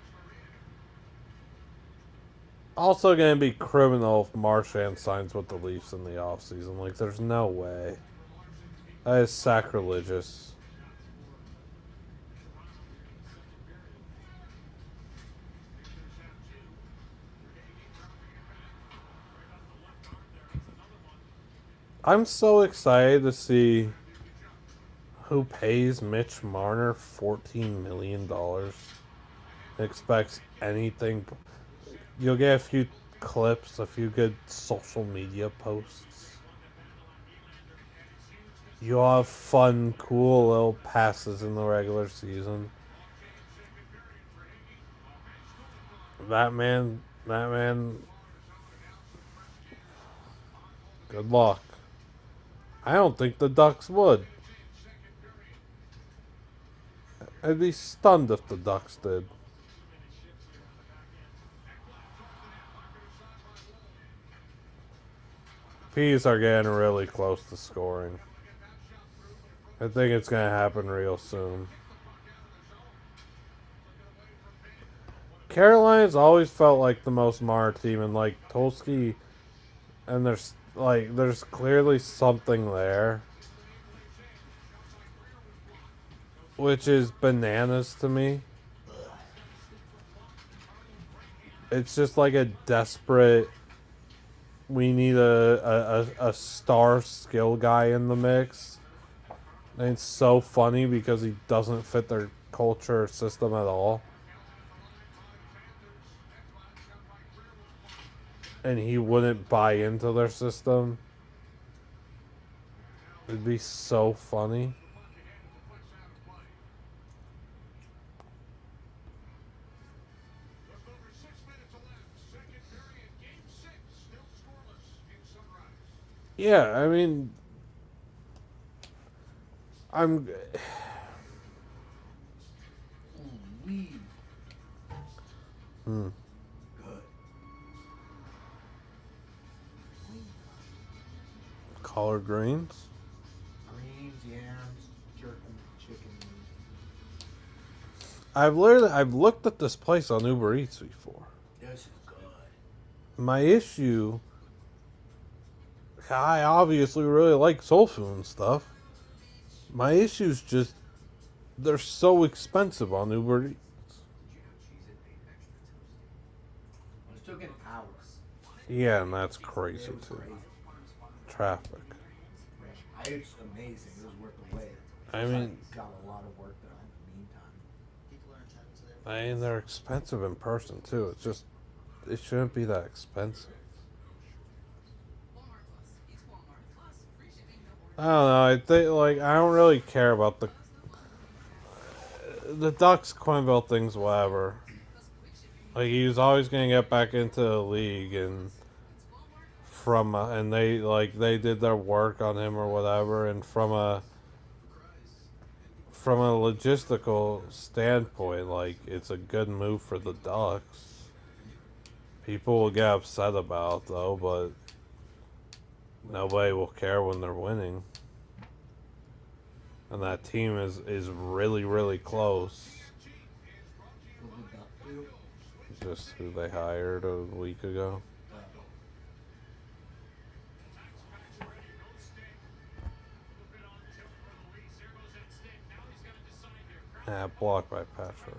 Also gonna be criminal if Marchand signs with the Leafs in the offseason. Like, there's no way. That is sacrilegious. I'm so excited to see who pays Mitch Marner $14 million. Expects anything. You'll get a few clips, a few good social media posts. You'll have fun, cool little passes in the regular season. That man, good luck. I don't think the Ducks would. I'd be stunned if the Ducks did. Peas are getting really close to scoring. I think it's going to happen real soon. Carolina's always felt like the most Mar team, and like Tulski, and there's clearly something there, which is bananas to me. It's just like a desperate. We need a star skill guy in the mix. And it's so funny because he doesn't fit their culture or system at all. And he wouldn't buy into their system. It'd be so funny. Yeah, I mean, I'm. Weed. Hmm. Good. Collard greens. Greens, yams, jerky, chicken. I've looked at this place on Uber Eats before. This is good. My issue, I obviously really like soul food and stuff. My issue is just they're so expensive on Uber Eats. It took an hour. Yeah, and that's crazy It was too. crazy. Traffic. It's amazing. It was worth the wait. I mean, Got a lot of work done in the meantime. I mean they're expensive in person too. It's just it shouldn't be that expensive. I don't know. I think I don't really care about the Ducks Quenville things, whatever. Like he was always gonna get back into the league, and and they did their work on him or whatever, and from a logistical standpoint, like it's a good move for the Ducks. People will get upset about it, though, but nobody will care when they're winning. And that team is really, really close. Just who they hired a week ago. Blocked by Patrick.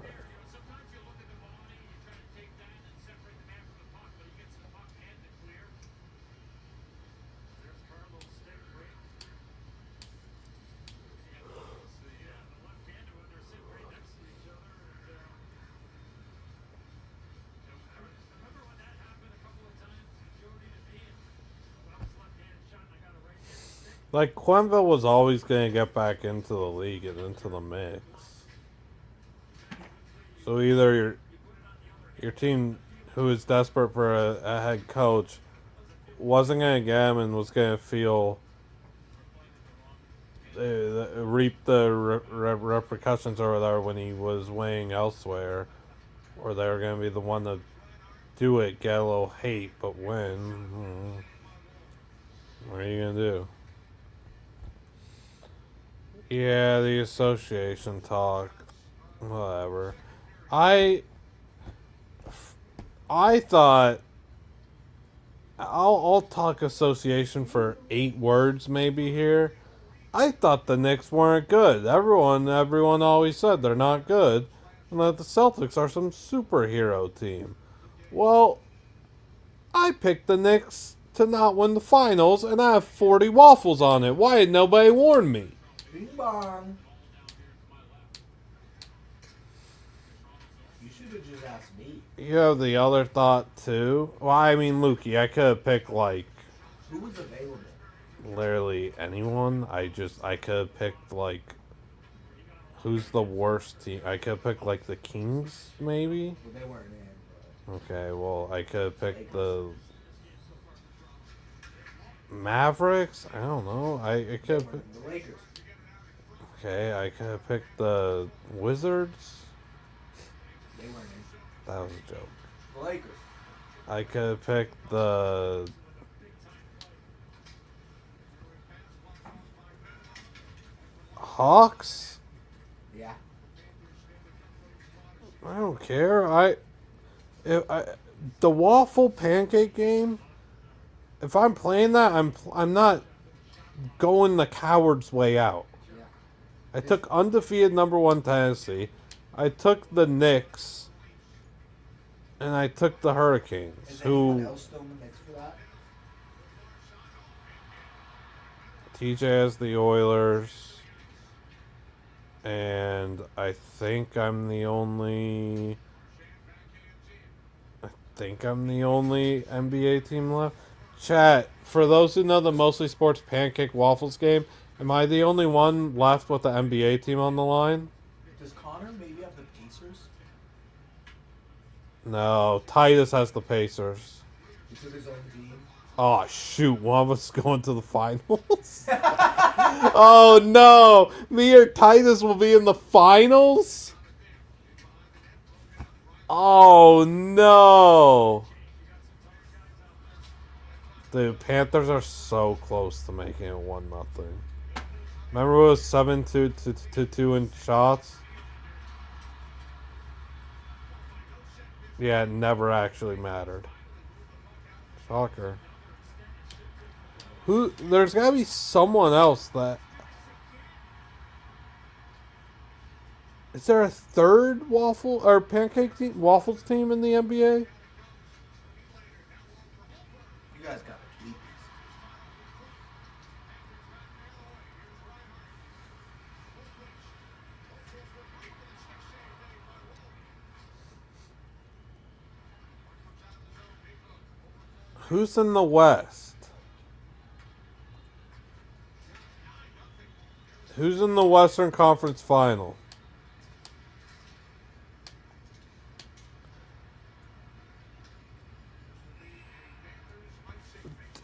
Like, Quenville was always going to get back into the league and into the mix. So either your team, who is desperate for a head coach, wasn't going to get him and was going to feel reap the repercussions or whatever when he was weighing elsewhere, or they were going to be the one to do it, get a little hate, but win. What are you going to do? Yeah, the association talk. Whatever. I thought I'll talk association for 8 words maybe here. I thought the Knicks weren't good. Everyone always said they're not good, and that the Celtics are some superhero team. Well, I picked the Knicks to not win the finals, and I have 40 waffles on it. Why did nobody warn me? Bing bong. You should have just asked me. You have the other thought too. Well, I mean, Lukey, I could have picked who was available. Literally anyone. I could have picked who's the worst team. I could have picked the Kings maybe. Well, they weren't in. But Okay, well I could have picked the Mavericks. I don't know. I could have. the Lakers. Okay, I could have picked the Wizards. They weren't in. That was a joke. The Lakers. I could have picked the Hawks. Yeah. I don't care. The waffle pancake game. If I'm playing that, I'm not going the coward's way out. Yeah. I took undefeated #1 Tennessee. I took the Knicks, and I took the Hurricanes. Is anyone Who else still in the mix for that? TJ has the Oilers, and I think I'm the only. NBA team left. Chat, for those who know the Mostly Sports Pancake Waffles game, am I the only one left with the NBA team on the line? Does Connor maybe have the Pacers? No, Titus has the Pacers. He took his own team. Oh, shoot. One of us is going to the finals? Oh, no. Me or Titus will be in the finals? Oh, no. The Panthers are so close to making it 1-0. Remember it was 7-2 in shots? Yeah, it never actually mattered. Shocker. There's gotta be someone else that... Is there a third waffles team in the NBA? You guys got to tweet this. Who's in the West? Who's in the Western Conference Final?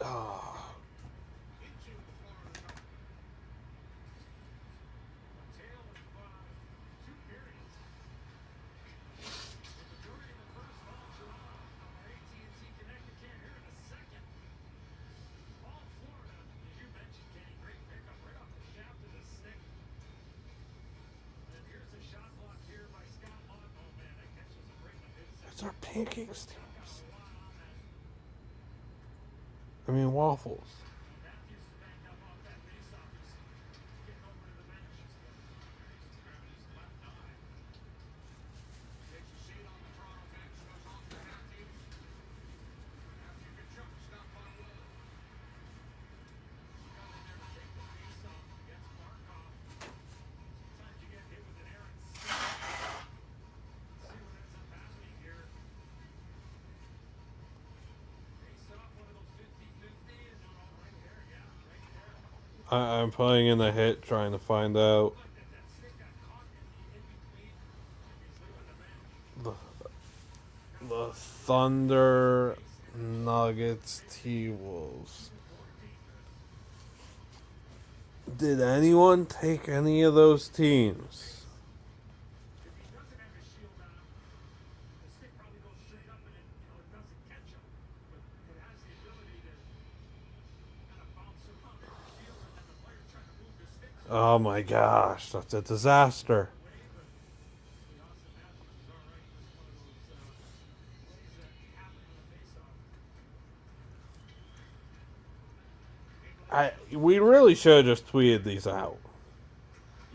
Oh. It's our pancakes teams. I mean waffles. I'm putting in a hit trying to find out. The Thunder, Nuggets, T-Wolves. Did anyone take any of those teams? Oh my gosh, that's a disaster. We really should have just tweeted these out.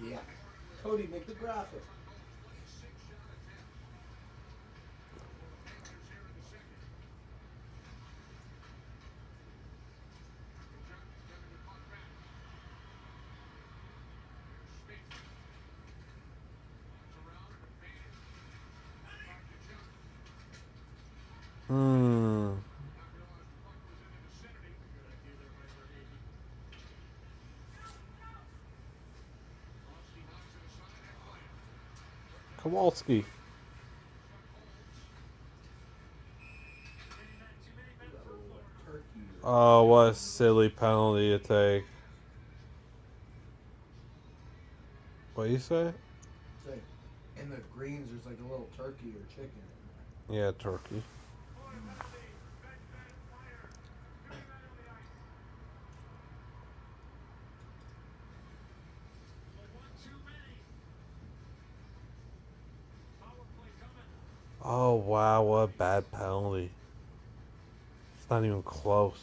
Yeah. Cody, make the graphic. Kowalski. Oh, what a silly penalty to take. What do you say? It's like in the greens, there's like a little turkey or chicken in Yeah, turkey. Oh, wow, what a bad penalty. It's not even close.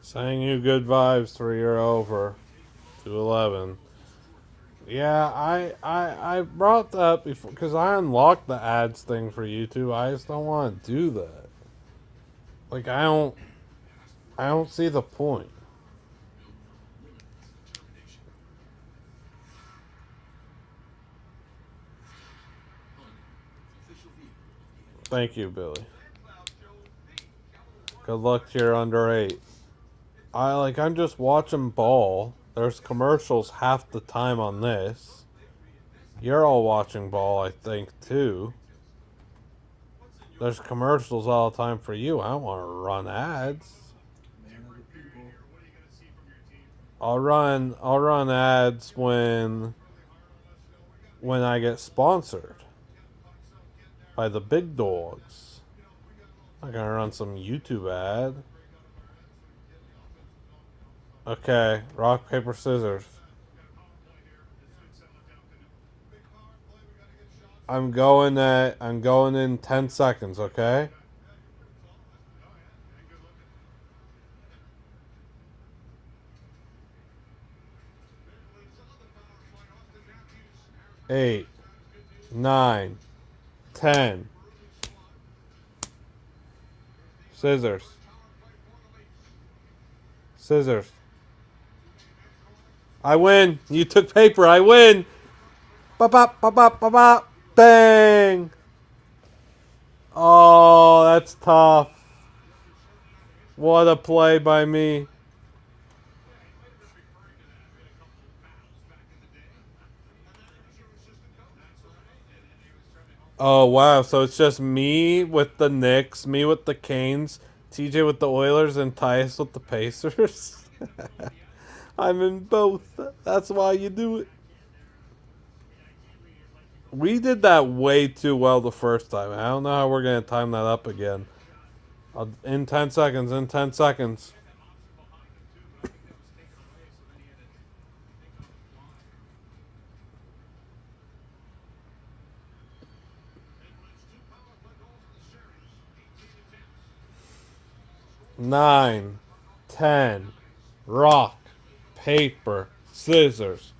Saying you good vibes 3 year over to 11. Yeah, I brought that up before because I unlocked the ads thing for YouTube. I just don't want to do that. Like I don't see the point. Thank you, Billy. Good luck to your under 8. I'm just watching ball. There's commercials half the time on this. You're all watching ball, I think, too. There's commercials all the time for you. I don't want to run ads. Man of the people. I'll run ads when I get sponsored by the big dogs. I'm gonna run some YouTube ad. Okay, rock, paper, scissors. I'm going in 10 seconds, okay? 8, 9, 10. Scissors. Scissors. I win. You took paper. I win. Bop, bop, bop, bop, bop, bop. Bang. Oh, that's tough. What a play by me. Oh, wow. So it's just me with the Knicks, me with the Canes, TJ with the Oilers, and Tyus with the Pacers. I'm in both. That's why you do it. We did that way too well the first time. I don't know how we're going to time that up again. In 10 seconds, in 10 seconds. Nine, 10, rock, paper, scissors.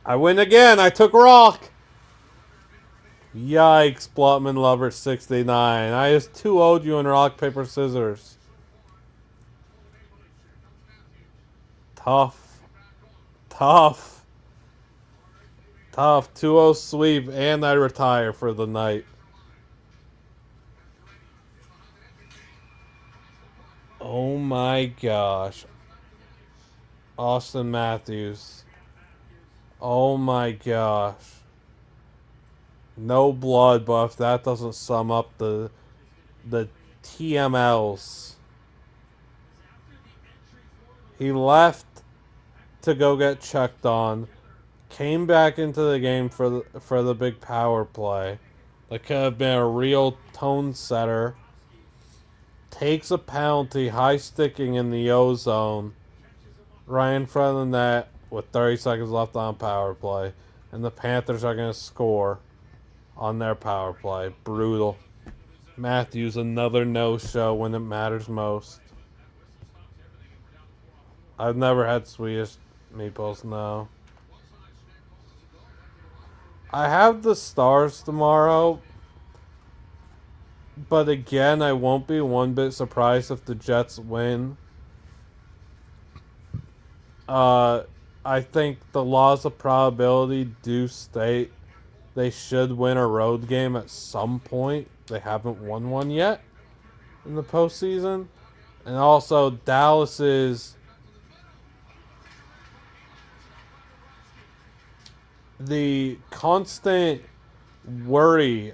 I win again. I took rock. Yikes, Blutman Lover 69. I just 2-0'd you in rock, paper, scissors. Tough. Tough. Tough. 2-0 sweep, and I retire for the night. Oh my gosh. Austin Matthews. Oh my gosh. No blood, but if that doesn't sum up the TMLs. He left to go get checked on. Came back into the game for the big power play. That could have been a real tone setter. Takes a penalty, high sticking in the O zone, right in front of the net with 30 seconds left on power play. And the Panthers are going to score on their power play. Brutal. Matthews, another no-show when it matters most. I've never had Swedish meatballs, no. I have the Stars tomorrow, but again, I won't be one bit surprised if the Jets win. I think the laws of probability do state they should win a road game at some point. They haven't won one yet in the postseason. And also, Dallas's the constant worry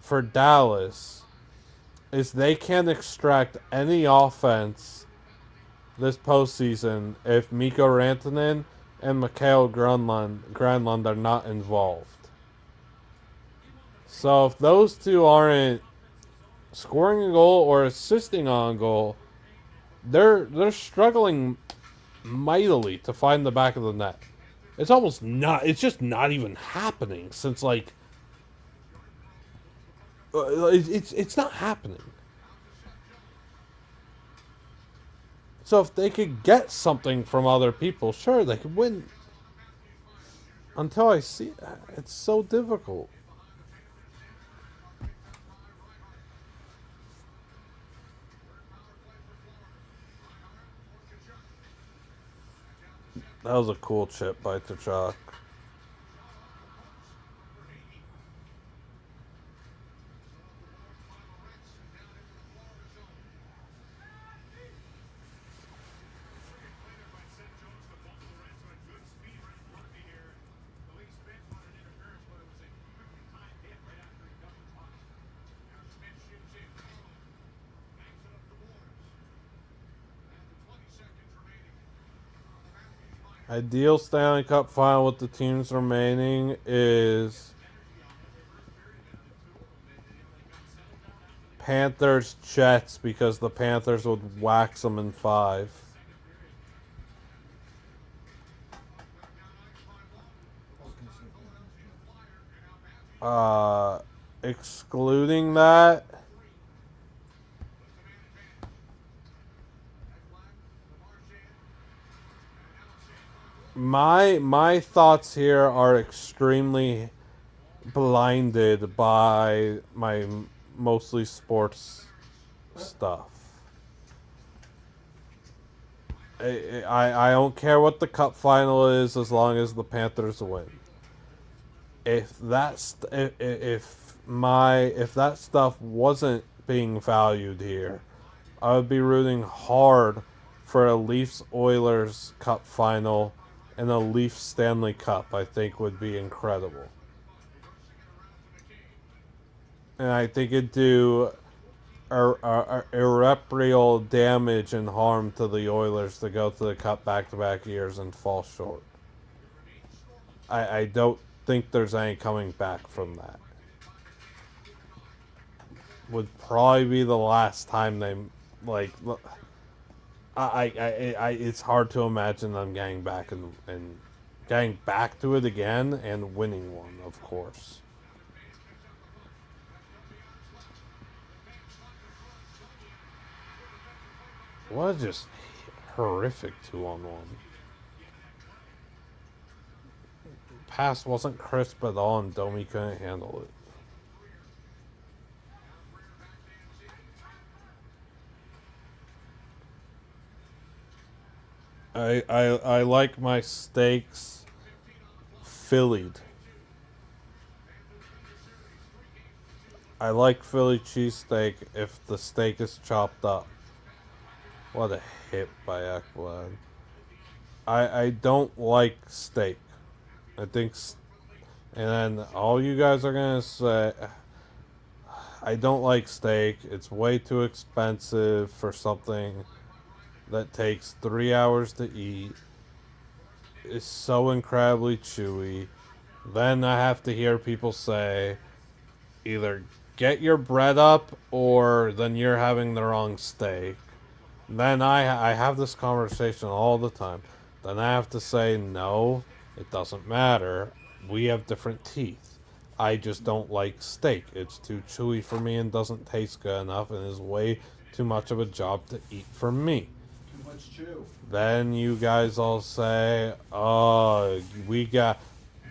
for Dallas is they can't extract any offense this postseason if Mikko Rantanen and Mikael Granlund are not involved. So if those two aren't scoring a goal or assisting on a goal, they're struggling mightily to find the back of the net. It's just not even happening since like It's not happening. So if they could get something from other people, sure, they could win. Until I see that, it's so difficult. That was a cool chip by T'Chak. Ideal Stanley Cup final with the teams remaining is Panthers Jets, because the Panthers would wax them in 5. Excluding that, my thoughts here are extremely blinded by my mostly sports stuff. I don't care what the cup final is as long as the Panthers win. If that stuff wasn't being valued here, I would be rooting hard for a Leafs Oilers Cup final, and a Leafs Stanley Cup. I think would be incredible, and I think it'd do irreparable damage and harm to the Oilers to go to the Cup back-to-back years and fall short. I don't think there's any coming back from that. Would probably be the last time they it's hard to imagine them getting back and getting back to it again and winning one, of course. What a just horrific 2-on-1. Pass wasn't crisp at all, and Domi couldn't handle it. I like my steaks Phillied. I like Philly cheesesteak if the steak is chopped up. What a hit by Ekblad. I don't like steak. I think, and then all you guys are gonna say, I don't like steak. It's way too expensive for something that takes 3 hours to eat. It's so incredibly chewy. Then I have to hear people say, either get your bread up or then you're having the wrong steak. Then I have this conversation all the time. Then I have to say, no, it doesn't matter. We have different teeth. I just don't like steak. It's too chewy for me and doesn't taste good enough and is way too much of a job to eat for me. Too much chew. Then you guys all say, oh,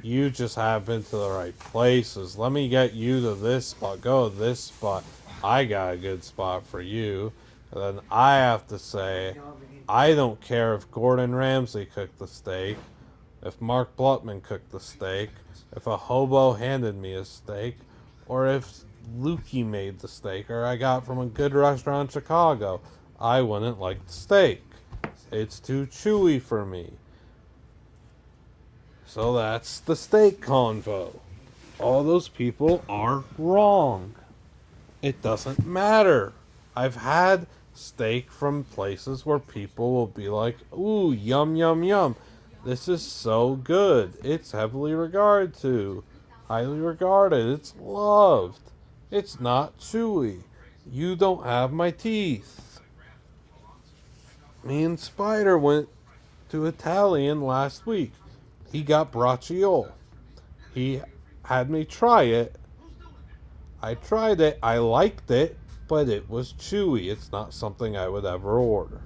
you just have been to the right places. Let me get you to this spot. Go to this spot. I got a good spot for you. And then I have to say, I don't care if Gordon Ramsay cooked the steak, if Mark Blutman cooked the steak, if a hobo handed me a steak, or if Lukey made the steak, or I got from a good restaurant in Chicago. I wouldn't like the steak. It's too chewy for me. So that's the steak convo. All those people are wrong. It doesn't matter. I've had steak from places where people will be like, ooh, yum, yum, yum. This is so good. It's heavily regarded to. Highly regarded. It's loved. It's not chewy. You don't have my teeth. Me and Spider went to Italian last week. He got bracciole. He had me try it. I tried it. I liked it, but it was chewy. It's not something I would ever order.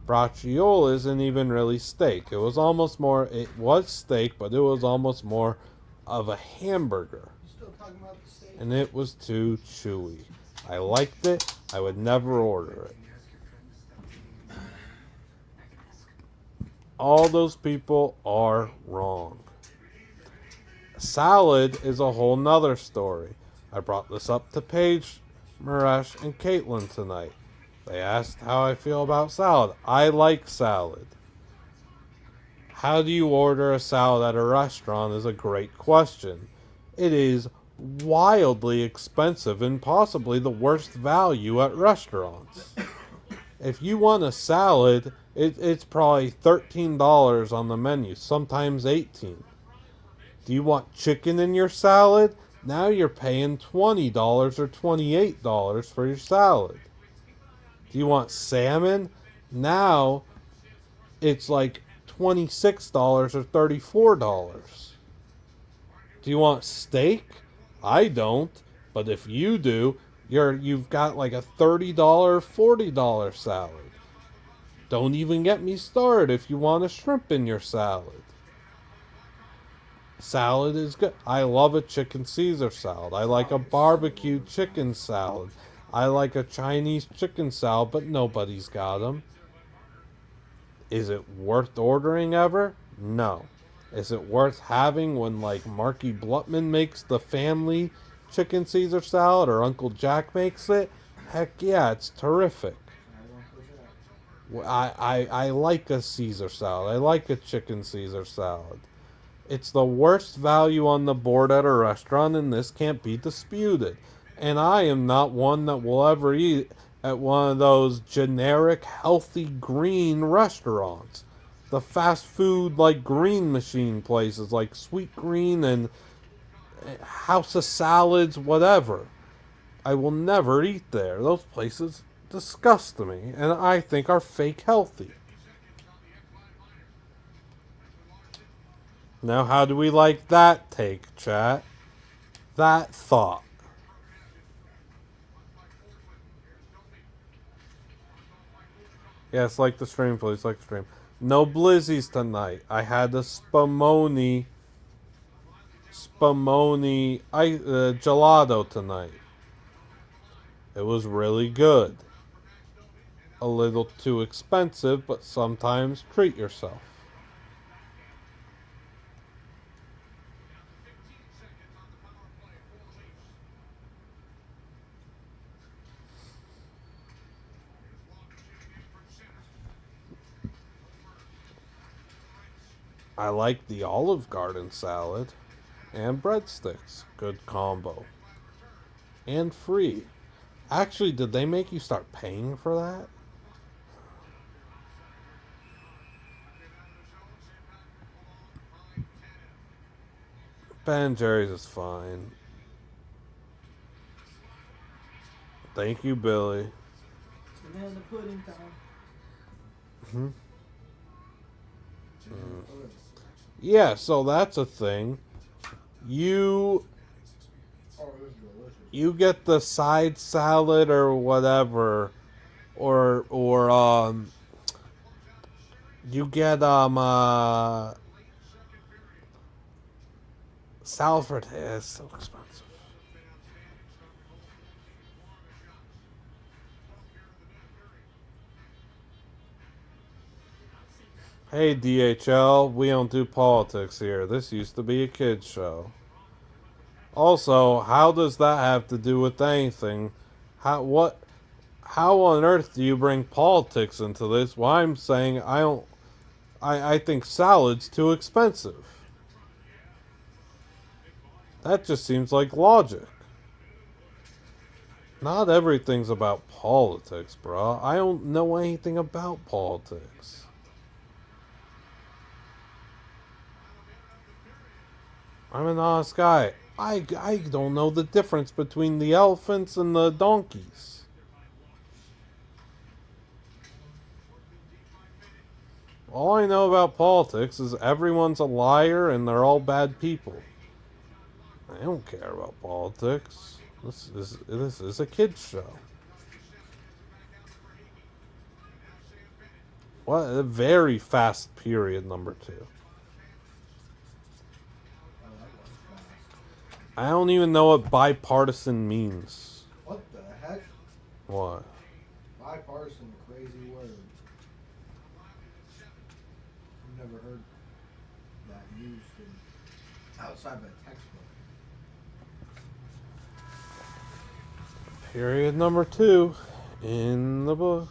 Bracciole isn't even really steak. It was almost more, it was steak, but it was almost more of a hamburger. You still talking about the steak? And it was too chewy. I liked it. I would never order it. All those people are wrong. Salad is a whole nother story. I brought this up to Paige, Maresh, and Caitlin tonight. They asked how I feel about salad. I like salad. How do you order a salad at a restaurant is a great question. It is wildly expensive and possibly the worst value at restaurants. If you want a salad, it's probably $13 on the menu, sometimes $18. Do you want chicken in your salad? Now you're paying $20 or $28 for your salad. Do you want salmon? Now it's like $26 or $34. Do you want steak? I don't, but if you do, you've got like a $30, $40 salad. Don't even get me started if you want a shrimp in your salad. Salad is good. I love a chicken Caesar salad. I like a barbecue chicken salad. I like a Chinese chicken salad, but nobody's got them. Is it worth ordering ever? No. Is it worth having when like Marky Blutman makes the family chicken Caesar salad or Uncle Jack makes it? Heck yeah, it's terrific. I like a Caesar salad. I like a chicken Caesar salad. It's the worst value on the board at a restaurant, and this can't be disputed. And I am not one that will ever eat at one of those generic, healthy, green restaurants. The fast food, like, green machine places, like Sweet Green and House of Salads, whatever. I will never eat there. Those places disgust me, and I think are fake healthy. Now, how do we like that take, chat? That thought. Yes, like the stream, please, like the stream. No blizzies tonight. I had a spumoni gelato tonight. It was really good. A little too expensive, but sometimes treat yourself. I like the Olive Garden salad and breadsticks. Good combo. And free. Actually, did they make you start paying for that? Ben Jerry's is fine. Thank you, Billy. Banana pudding time. Yeah, so that's a thing. You get the side salad or whatever, or you get Salford. Yeah, it's so expensive. Hey DHL, we don't do politics here. This used to be a kids show. Also, how does that have to do with anything? How on earth do you bring politics into this? Well, I'm saying I think salad's too expensive. That just seems like logic. Not everything's about politics, bro. I don't know anything about politics. I'm an honest guy. I don't know the difference between the elephants and the donkeys. All I know about politics is everyone's a liar and they're all bad people. I don't care about politics. This is a kids show. What a very fast period, number 2. Oh, that was fast. I don't even know what bipartisan means. What the heck? What? Bipartisan, crazy word. I've never heard that used outside of a textbook. Period number 2 in the books.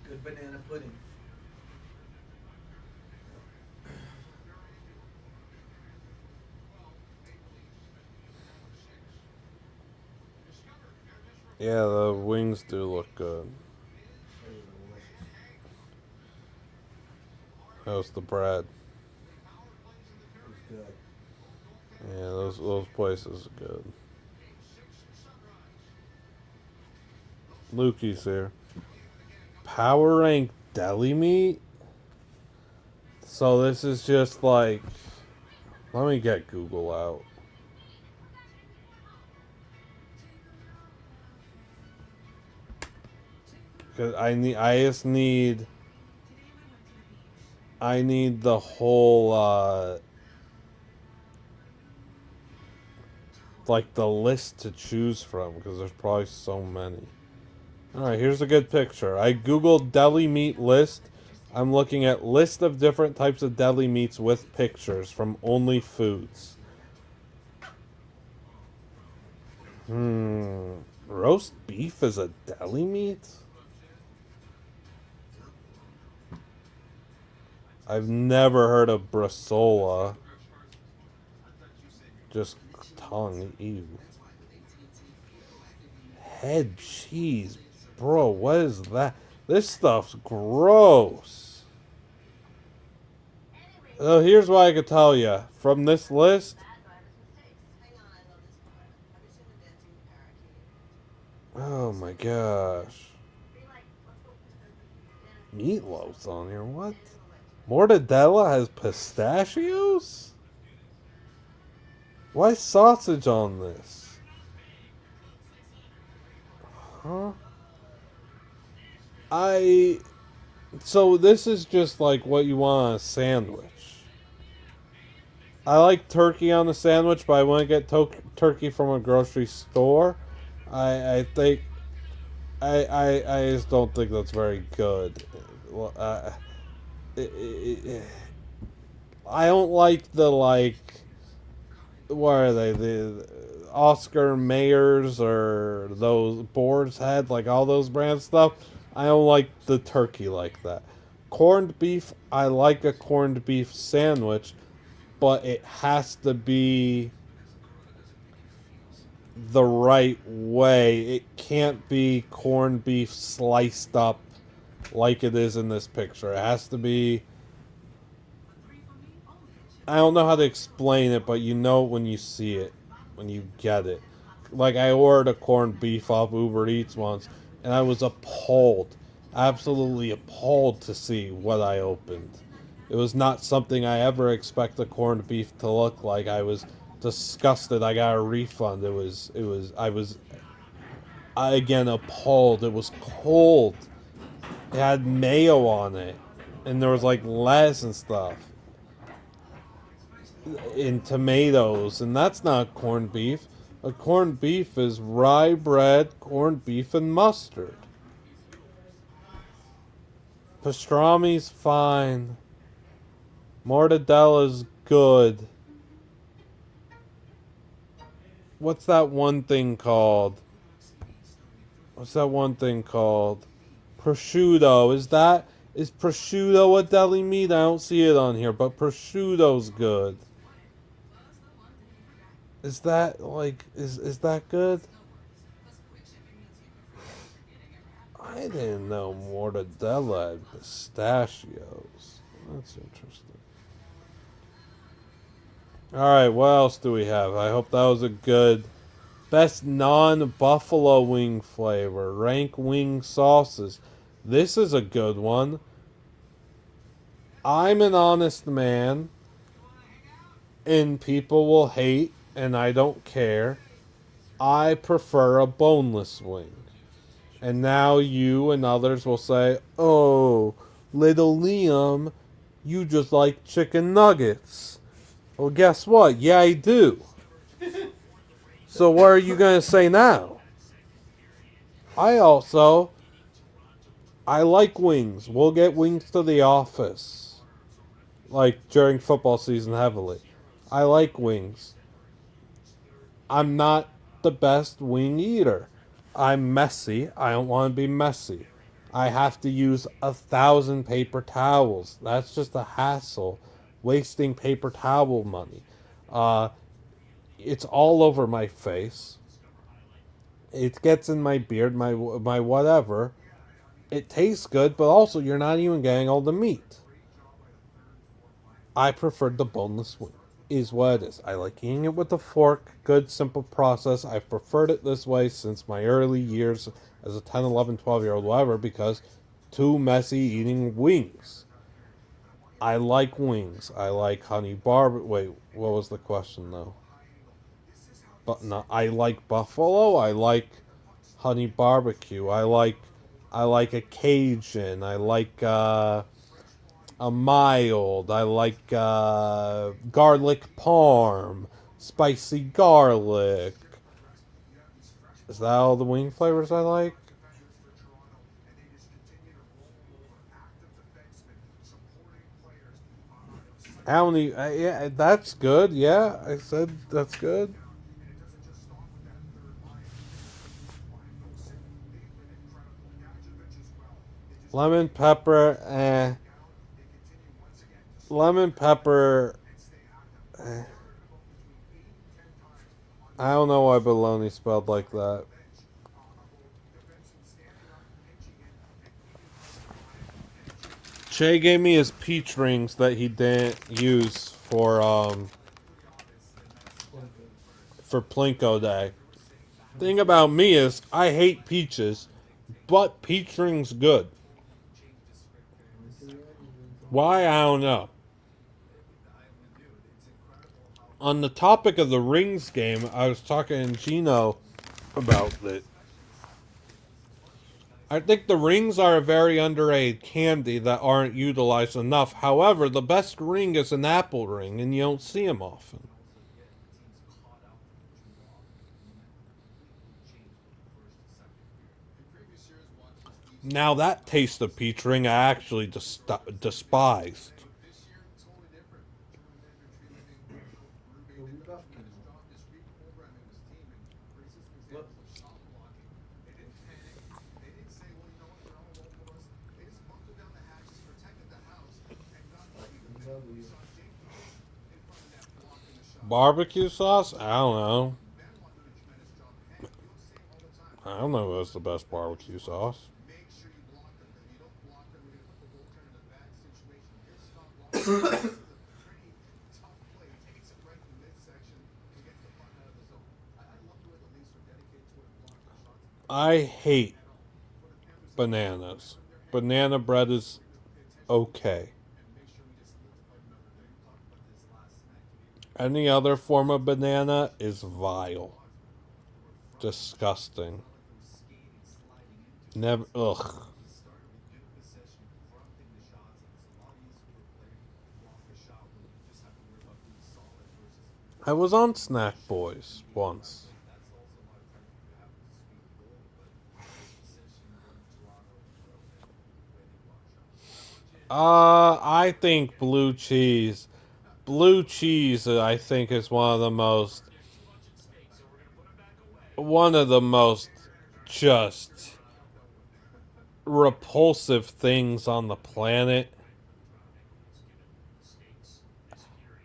Good banana pudding. Yeah, the wings do look good. They were delicious. How's the bread? It was good. Yeah, those places are good. Lukey's here. Power rank deli meat? So this is just like... Let me get Google out. Cause I need the whole like the list to choose from, because there's probably so many. Alright, here's a good picture. I googled deli meat list. I'm looking at list of different types of deli meats with pictures from Only Foods. Roast beef is a deli meat? I've never heard of bresaola. Just tongue, ew. Head cheese. Bro, what is that? This stuff's gross. So here's what I could tell you. From this list... Oh my gosh. Meatloaf's on here, what? Mortadella has pistachios? Why sausage on this? Huh? So this is just like what you want on a sandwich. I like turkey on the sandwich, but I wouldn't get turkey from a grocery store. I think... I just don't think that's very good. I don't like the, like... What are they? The Oscar Mayers or those Boar's Head, like all those brand stuff. I don't like the turkey like that. Corned beef, I like a corned beef sandwich, but it has to be the right way. It can't be corned beef sliced up like it is in this picture. It has to be... I don't know how to explain it, but you know when you see it, when you get it. Like, I ordered a corned beef off Uber Eats once, and I was appalled. Absolutely appalled to see what I opened. It was not something I ever expect a corned beef to look like. I was disgusted. I got a refund. I was again appalled. It was cold. It had mayo on it, and there was like lettuce and stuff. In tomatoes, and that's not corned beef. A corned beef is rye bread, corned beef, and mustard. Pastrami's fine. Mortadella's good. What's that one thing called? Prosciutto. Is prosciutto a deli meat? I don't see it on here, but prosciutto's good. Is that good? I didn't know mortadella had pistachios. That's interesting. Alright, what else do we have? I hope that was a good... Best non-buffalo wing flavor. Rank wing sauces. This is a good one. I'm an honest man. and people will hate, and I don't care. I prefer a boneless wing. And now you and others will say, oh, little Liam, you just like chicken nuggets. Well, guess what? Yeah, I do. So what are you going to say now? I like wings. We'll get wings to the office. Like during football season heavily. I like wings. I'm not the best wing eater. I'm messy. I don't want to be messy. I have to use 1,000 paper towels. That's just a hassle. Wasting paper towel money. Uh, it's all over my face. It gets in my beard, my whatever. It tastes good, but also you're not even getting all the meat. I preferred the boneless wing. Is what it is. I like eating it with a fork. Good, simple process. I've preferred it this way since my early years as a 10, 11, 12-year-old, whatever, because too messy eating wings. I like wings. I like honey barb. Wait, what was the question though? But no, I like buffalo. I like honey barbecue. I like a Cajun. I like a mild. I like garlic parm, spicy garlic. Is that all the wing flavors I like? How many? Yeah, that's good. Yeah, I said that's good. Lemon pepper. Lemon pepper. Eh. I don't know why bologna spelled like that. Che gave me his peach rings that he didn't use for Plinko Day. Thing about me is I hate peaches, but peach rings good. Why I don't know. On the topic of the rings game, I was talking to Gino about it. I think the rings are a very underrated candy that aren't utilized enough. However, the best ring is an apple ring, and you don't see them often. Now that taste of peach ring I actually despised. The rebuff can look. Barbecue sauce? I don't know. I don't know what's the best barbecue sauce. I hate bananas. Banana bread is okay. Any other form of banana is vile. Disgusting. Never. Ugh. I was on Snack Boys once. I think blue cheese. Blue cheese, I think, is one of the most just repulsive things on the planet.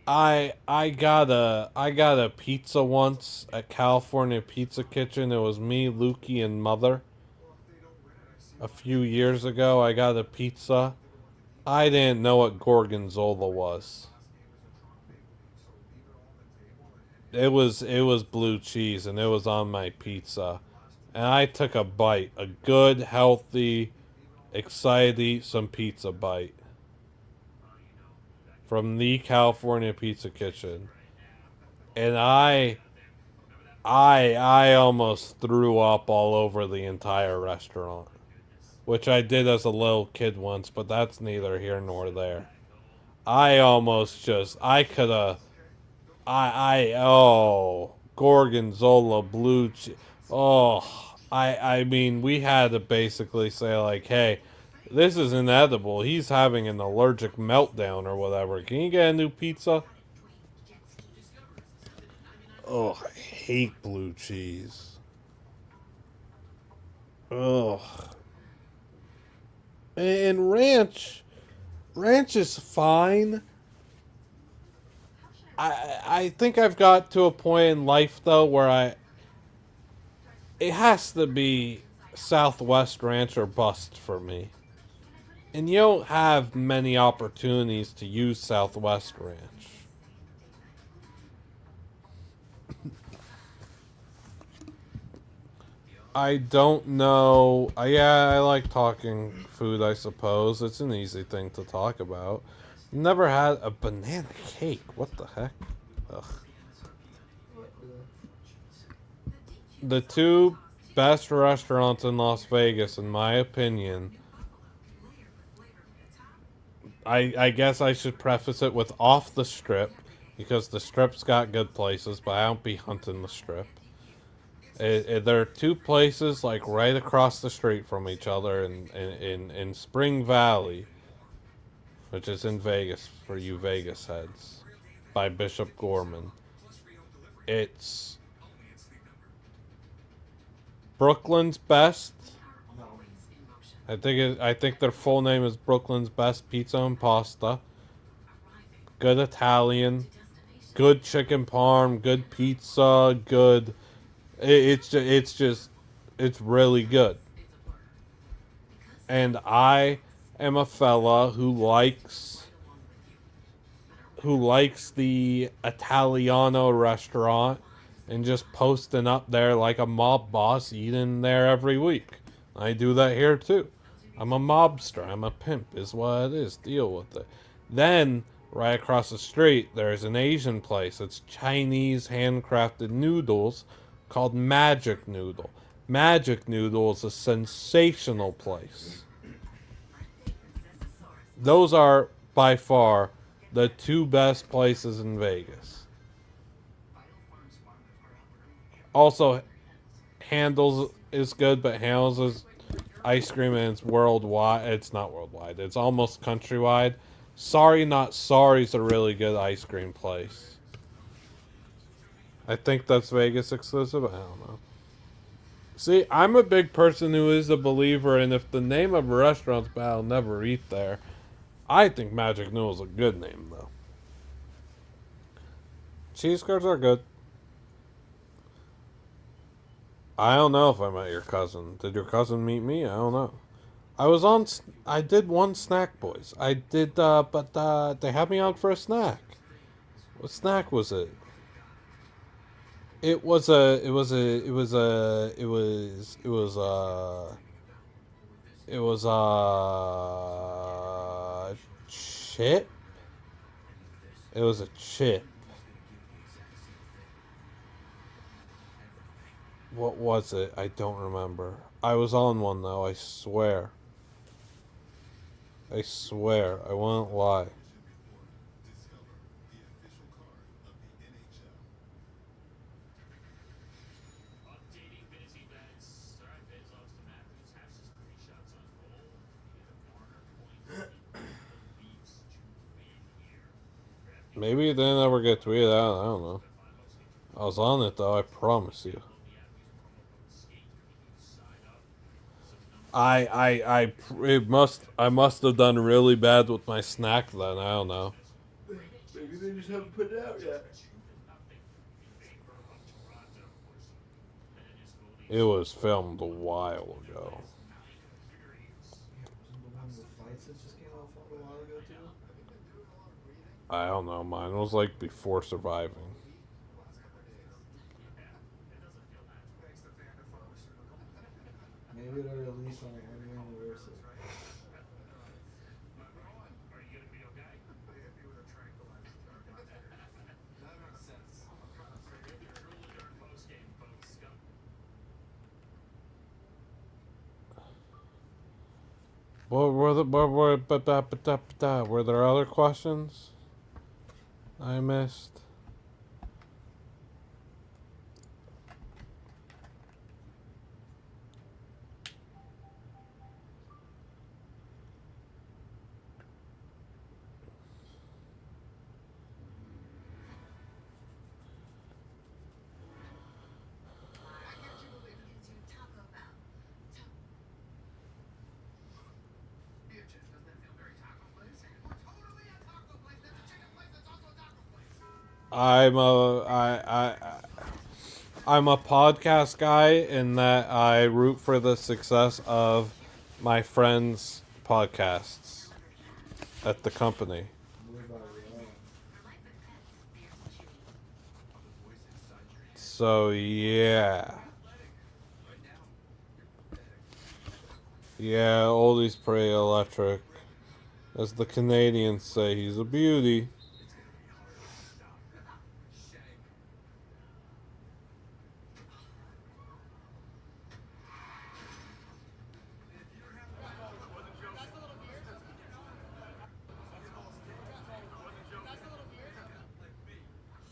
I got a pizza once at California Pizza Kitchen. It was me, Lukey, and Mother. A few years ago, I got a pizza. I didn't know what gorgonzola was. It was blue cheese, and it was on my pizza. And I took a bite, a good, healthy, excited to eat some pizza bite from the California Pizza Kitchen. and I almost threw up all over the entire restaurant, which I did as a little kid once, but that's neither here nor there. I almost just I could have oh, Gorgonzola blue oh, I mean we had to basically say like, hey, this is inedible. He's having an allergic meltdown or whatever. Can you get a new pizza? Oh, I hate blue cheese. Ugh. And ranch is fine. I think I've got to a point in life though where it has to be Southwest Ranch or bust for me. And you don't have many opportunities to use Southwest Ranch. I don't know. Yeah, I like talking food, I suppose. It's an easy thing to talk about. Never had a banana cake. What the heck? Ugh. The two best restaurants in Las Vegas, in my opinion, I guess I should preface it with off the strip, because the strip's got good places, but I don't be hunting the strip. There are two places like right across the street from each other in Spring Valley, which is in Vegas for you Vegas heads, by Bishop Gorman. It's Brooklyn's Best. I think their full name is Brooklyn's Best Pizza and Pasta. Good Italian, good chicken parm, good pizza, good. It's really good. And I am a fella who likes the Italiano restaurant and just posting up there like a mob boss, eating there every week. I do that here too. I'm a mobster. I'm a pimp, is what it is. Deal with it. Then, right across the street, there's an Asian place. It's Chinese handcrafted noodles called Magic Noodle. Magic Noodle is a sensational place. Those are, by far, the two best places in Vegas. Also, Handles is good, but Handles is ice cream and it's worldwide. It's not worldwide. It's almost countrywide. Sorry Not Sorry's a really good ice cream place. I think that's Vegas exclusive. I don't know. See, I'm a big person who is a believer, and if the name of a restaurant's bad, I'll never eat there. I think Magic Noodle's a good name, though. Cheese curds are good. I don't know if I met your cousin. Did your cousin meet me? I don't know. I did one Snack Boys. I did, but they had me on for a snack. What snack was it? It was a, it was a, it was a, it was a chip. It was a chip. What was it? I don't remember. I was on one though, I swear. I swear, I won't lie. Maybe it didn't ever get tweeted out, I don't know. I was on it though, I promise you. I must have done really bad with my snack then. I don't know. Maybe they just haven't put it out yet. It was filmed a while ago. I don't know. Mine was like before Surviving. Maybe it'll release on the anniversary. Were there other questions I missed? I'm a I'm a podcast guy in that I root for the success of my friends' podcasts at the company. What about your own? So yeah. Yeah, oldie's pretty electric. As the Canadians say, he's a beauty.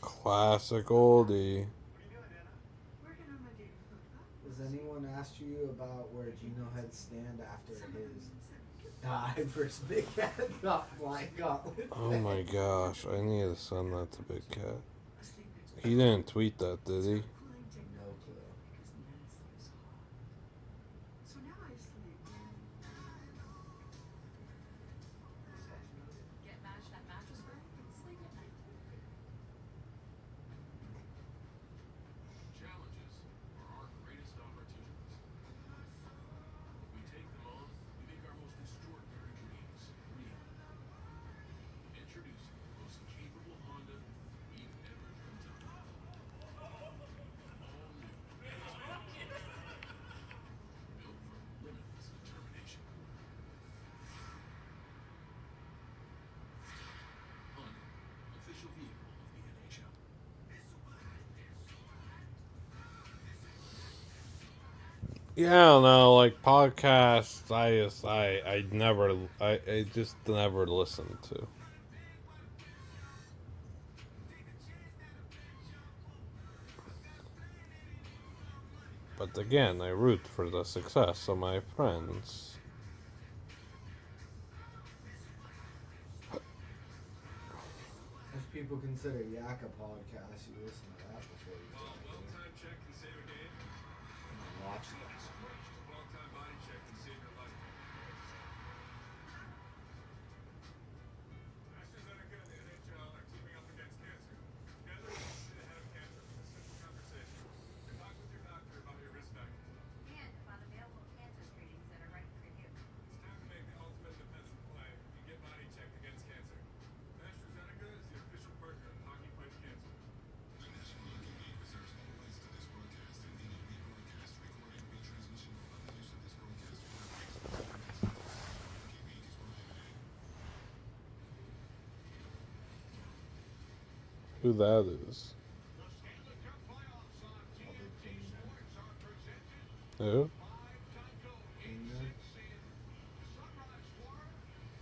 Classic oldie. Has anyone asked you about where Gino head stand after his dive versus Big Cat gauntlet? Oh my gosh, I need to send that to Big Cat. He didn't tweet that, did he? No clue. Yeah, I don't know, like podcasts, I just never listened to. But again, I root for the success of my friends. If people consider Yak a podcast, you listen to that before you watch them. Who that is? Who?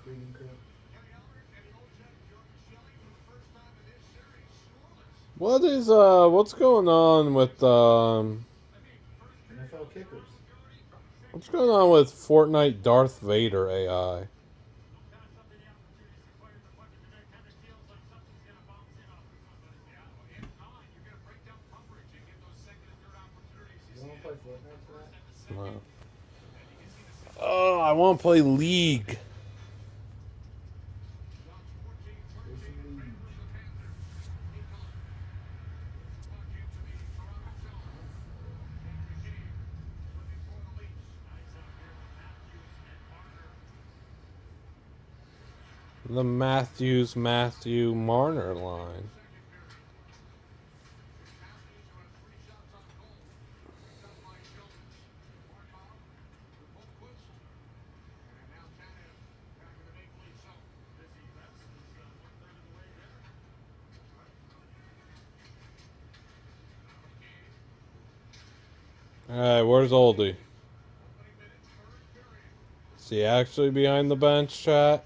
Cleaning crew. What's going on with NFL kickers. what's going on with Fortnite Darth Vader AI? You want to play Fortnite tonight? No. Oh, I want to play League. The Matthew Marner line. Alright, where's Oldie? Is he actually behind the bench, chat?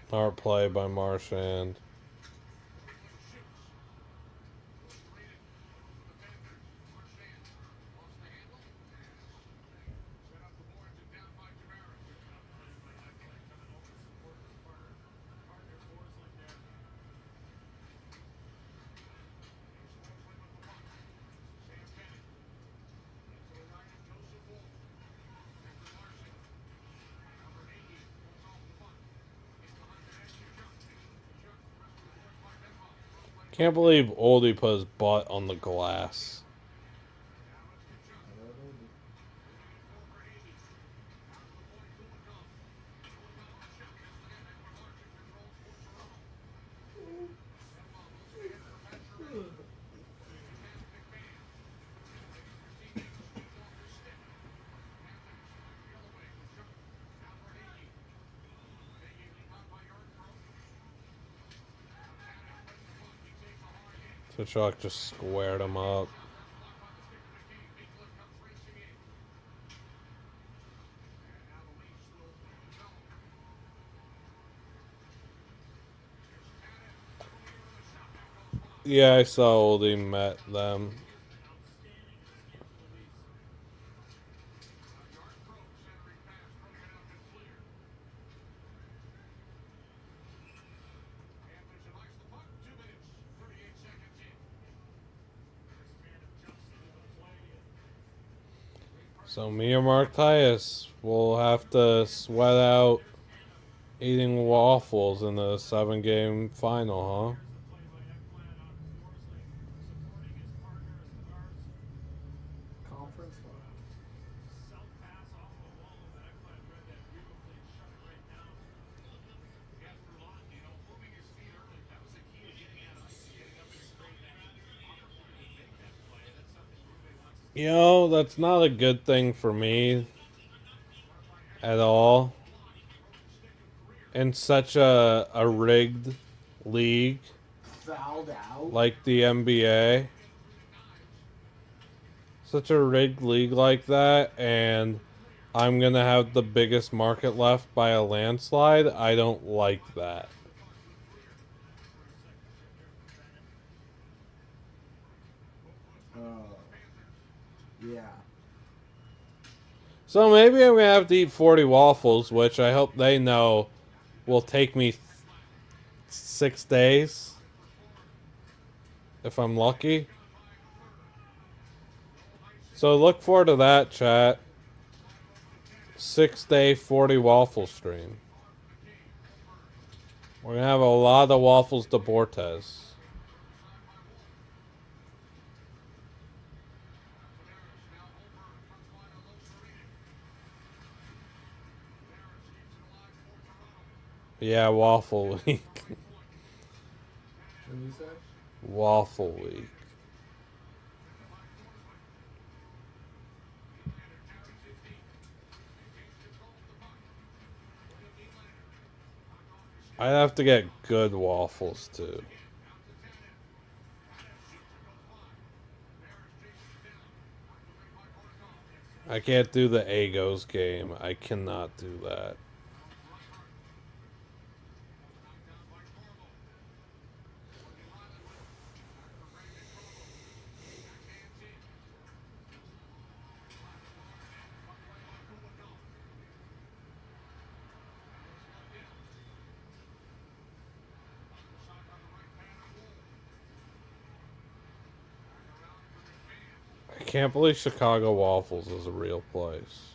Smart play by Marchand. Can't believe Oldie put his butt on the glass. Tuchuk just squared him up. Yeah, I saw Oldie met them. So me or Mark Tias will have to sweat out eating waffles in the 7-game final, huh? Conference final. You know, that's not a good thing for me at all. In such a rigged league Fouled out. like the NBA. Such a rigged league like that, and I'm going to have the biggest market left by a landslide. I don't like that. Yeah. So maybe I'm going to have to eat 40 waffles, which I hope they know will take me 6 days. If I'm lucky. So look forward to that, chat. 6-day 40 waffle stream. We're going to have a lot of waffles to Bortes. Yeah, waffle week. What did you say? Waffle week. I'd have to get good waffles too. I can't do the Agos game. I cannot do that. I can't believe Chicago Waffles is a real place.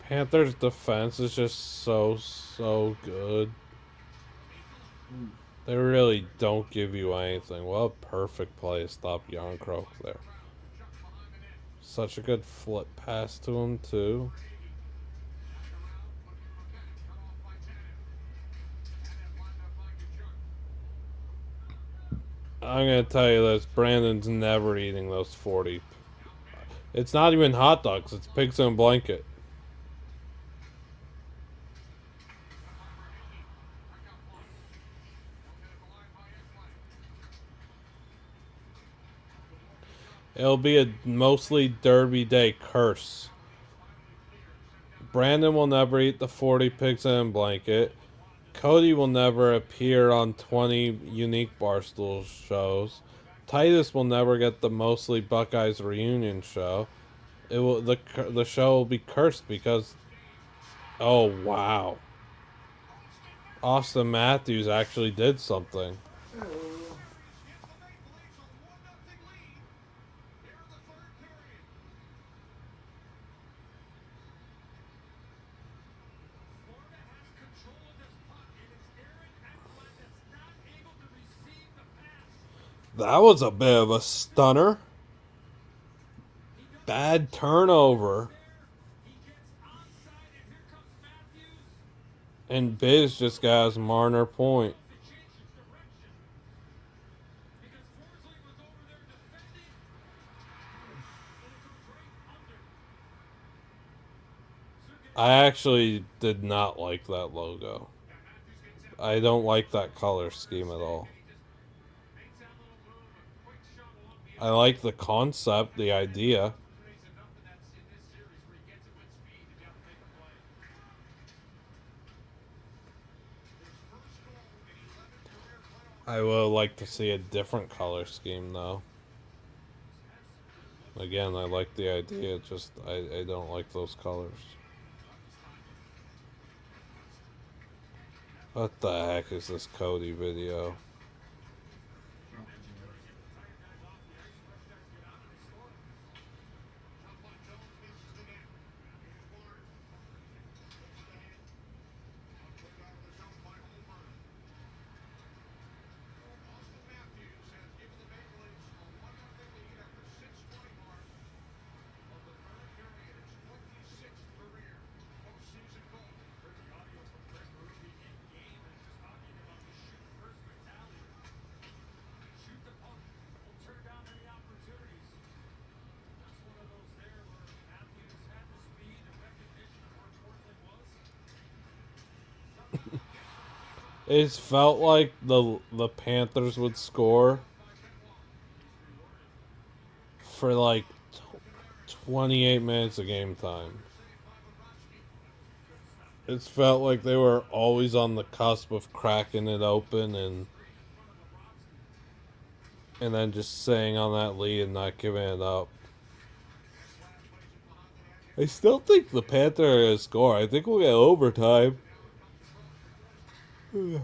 Panthers' defense is just so good. They really don't give you anything. What a perfect play to stop Yarncroke there. Such a good flip pass to him, too. I'm going to tell you this. Brandon's never eating those 40. It's not even hot dogs. It's pigs in a blanket. It'll be a mostly Derby Day curse. Brandon will never eat the 40 pigs in a blanket. Cody will never appear on 20 unique Barstool shows. Titus will never get the mostly Buckeyes reunion show. The show will be cursed because, oh wow, Austin Matthews actually did something. That was a bit of a stunner. Bad turnover. And Biz just got his Marner point. I actually did not like that logo. I don't like that color scheme at all. I like the concept, the idea. I would like to see a different color scheme, though. Again, I like the idea, just I don't like those colors. What the heck is this Cody video? It felt like the Panthers would score for like 28 minutes of game time. It felt like they were always on the cusp of cracking it open and then just staying on that lead and not giving it up. I still think the Panthers are going to score. I think we'll get overtime. Well,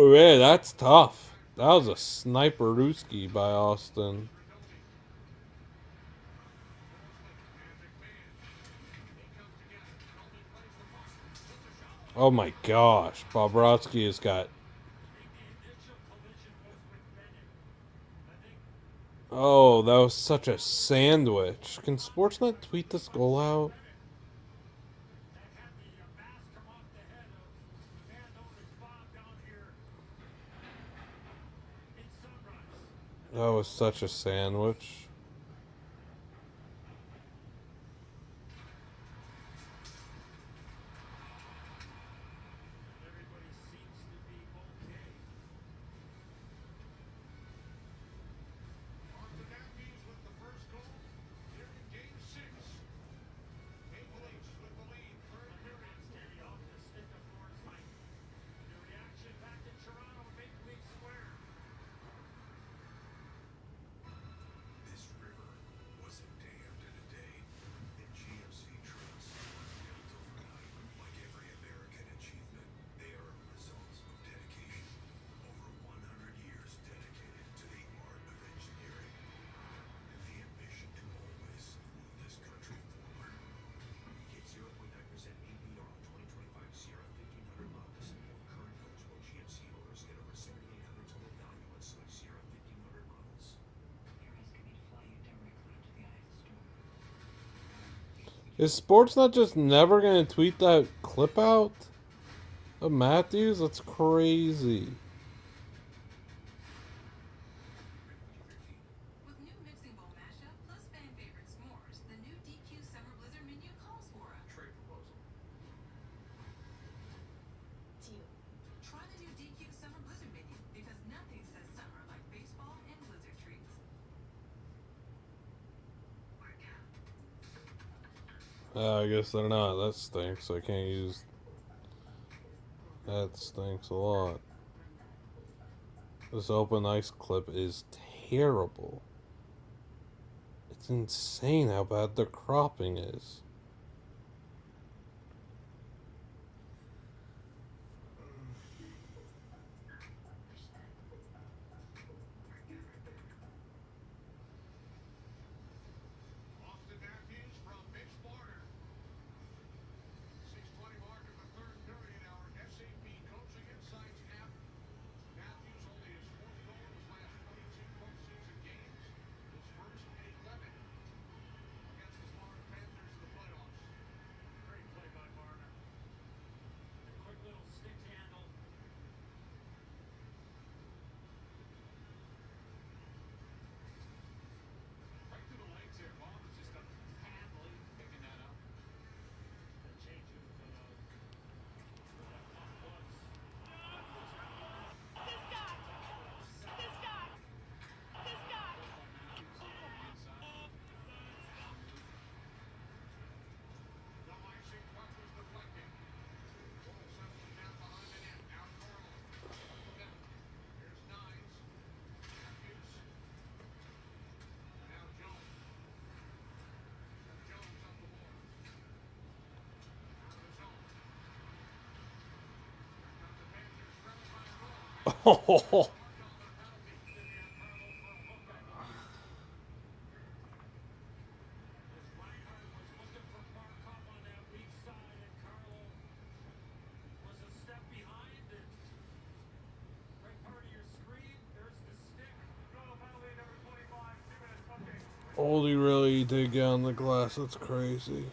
man, that's tough. That was a sniper-ooski by Austin. Oh my gosh. Bobrovsky has got... Oh, that was such a sandwich. Can Sportsnet tweet this goal out? That was such a sandwich. Is Sports not just never gonna tweet that clip out of Matthews? That's crazy. With new mixing bowl mashup plus fan favorite s'mores, the new DQ Summer Blizzard menu calls for a trade proposal. Deal. Try the new DQ Summer Blizzard menu because nothing says summer like baseball and Blizzard treats. I guess they're not. That stinks. I can't use. That stinks a lot. This open ice clip is terrible. It's insane how bad the cropping is. Oh, Oldie really did get on the glass. That's crazy.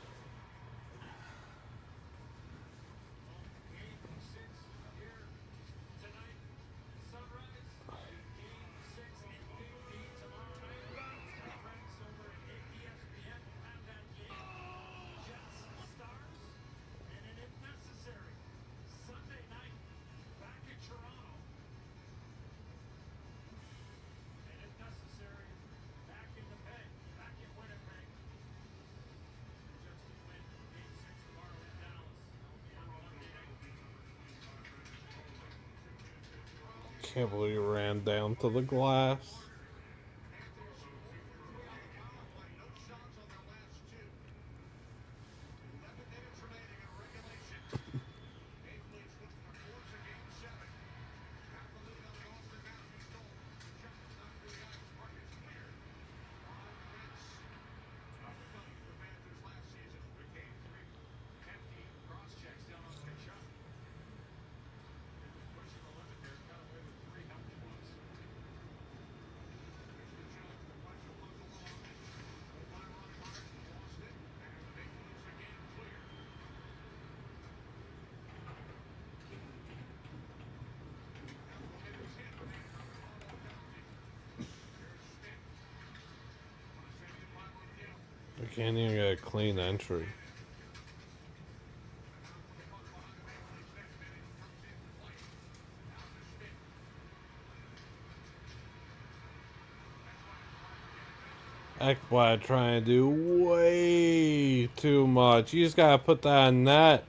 Can't believe he ran down to the glass. I can't even get a clean entry. Ekblad trying to do way too much. You just gotta put that in net.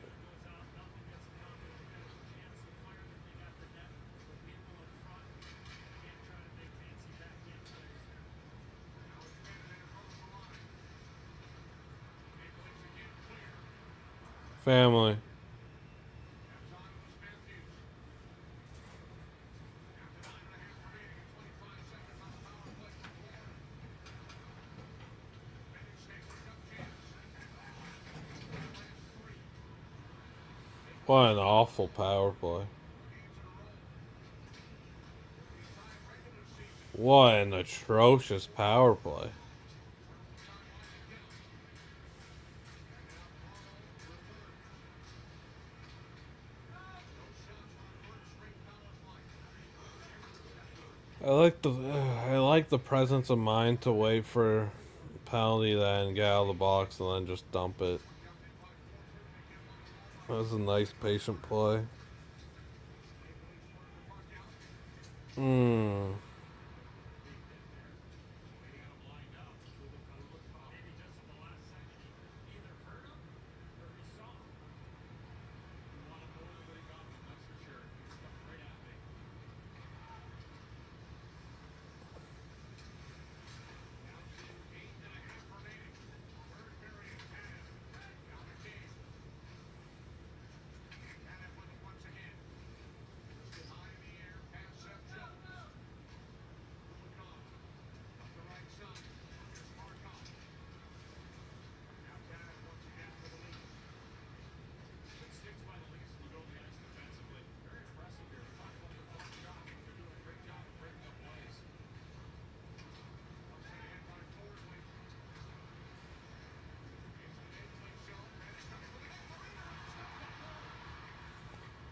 Family. What an awful power play. What an atrocious power play. I like the presence of mind to wait for penalty, then get out of the box, and then just dump it. That was a nice patient play. Hmm.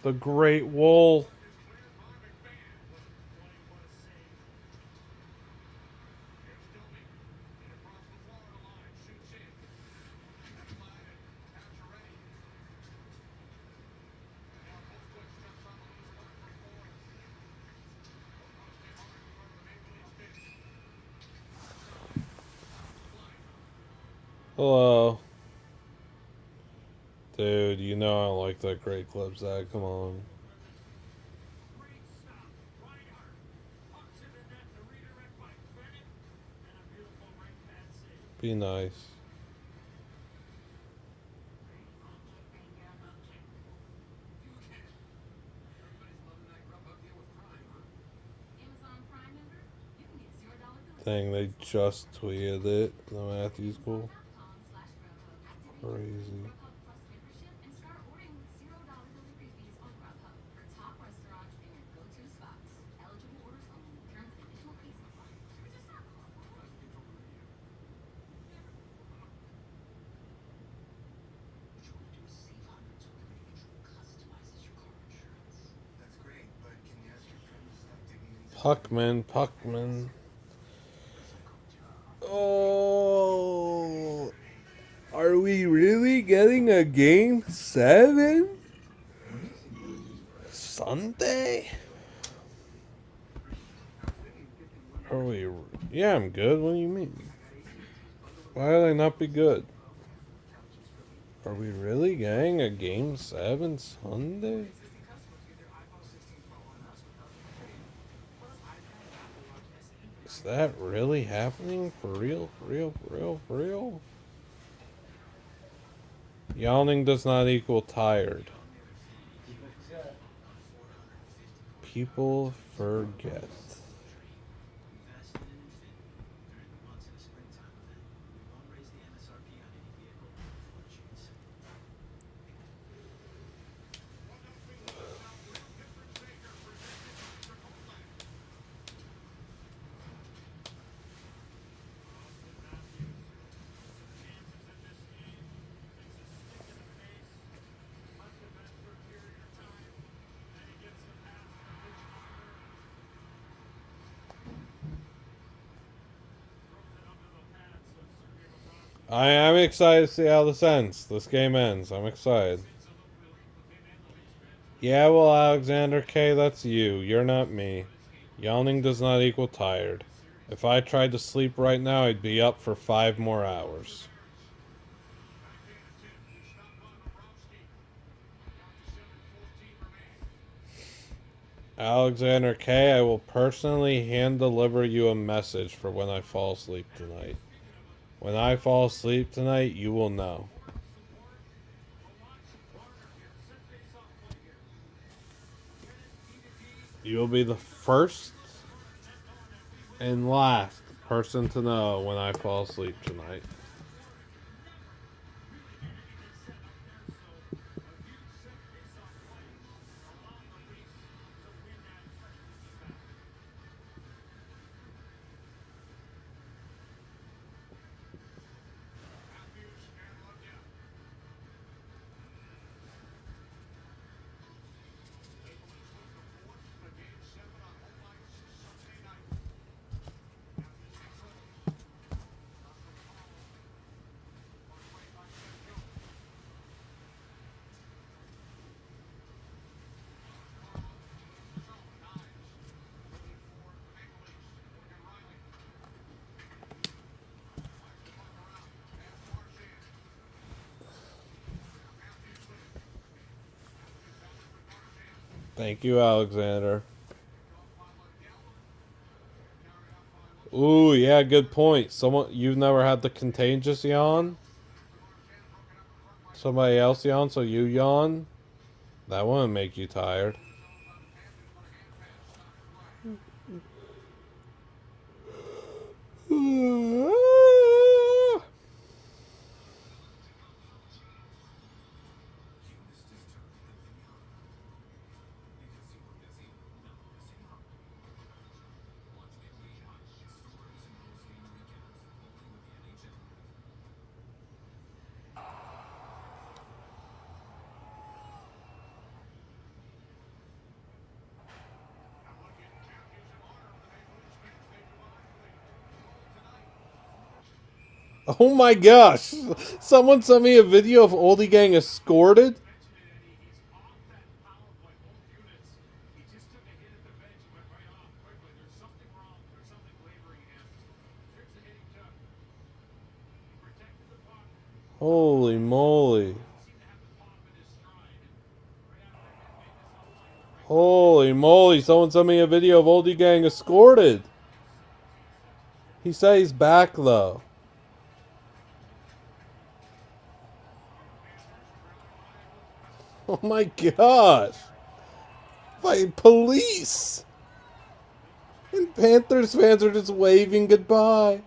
The Great Wool. Hello. Dude, you know I don't like that great clip, Zach. Come on. Be nice. Dang, they just tweeted it. The Matthews goal. Crazy. Puckman. Oh, are we really getting a game 7 Sunday? Are we? Yeah, I'm good. What do you mean? Why would I not be good? Are we really getting a game 7 Sunday? Is that really happening? For real? For real? For real? For real? Yawning does not equal tired. People forget. I am excited to see how this ends. This game ends. I'm excited. Yeah, well, Alexander K., that's you. You're not me. Yawning does not equal tired. If I tried to sleep right now, I'd be up for 5 more hours. Alexander K., I will personally hand deliver you a message for when I fall asleep tonight. When I fall asleep tonight, you will know. You will be the first and last person to know when I fall asleep tonight. Thank you, Alexander. Ooh, yeah, good point. You've never had the contagious yawn? Somebody else yawn, so you yawn? That wouldn't make you tired. Oh my gosh! Someone sent me a video of Oldie Gang escorted. Holy moly. Holy moly, someone sent me a video of Oldie Gang escorted. He said he's back though. Oh my gosh. Fighting police. And Panthers fans are just waving goodbye.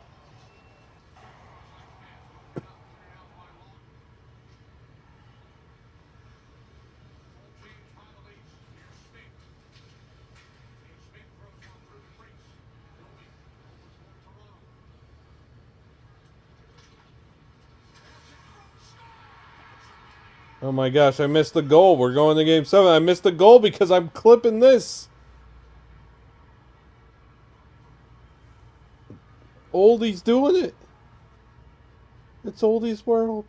Oh my gosh, I missed the goal. We're going to game 7. I missed the goal because I'm clipping this. Oldie's doing it. It's Oldie's world.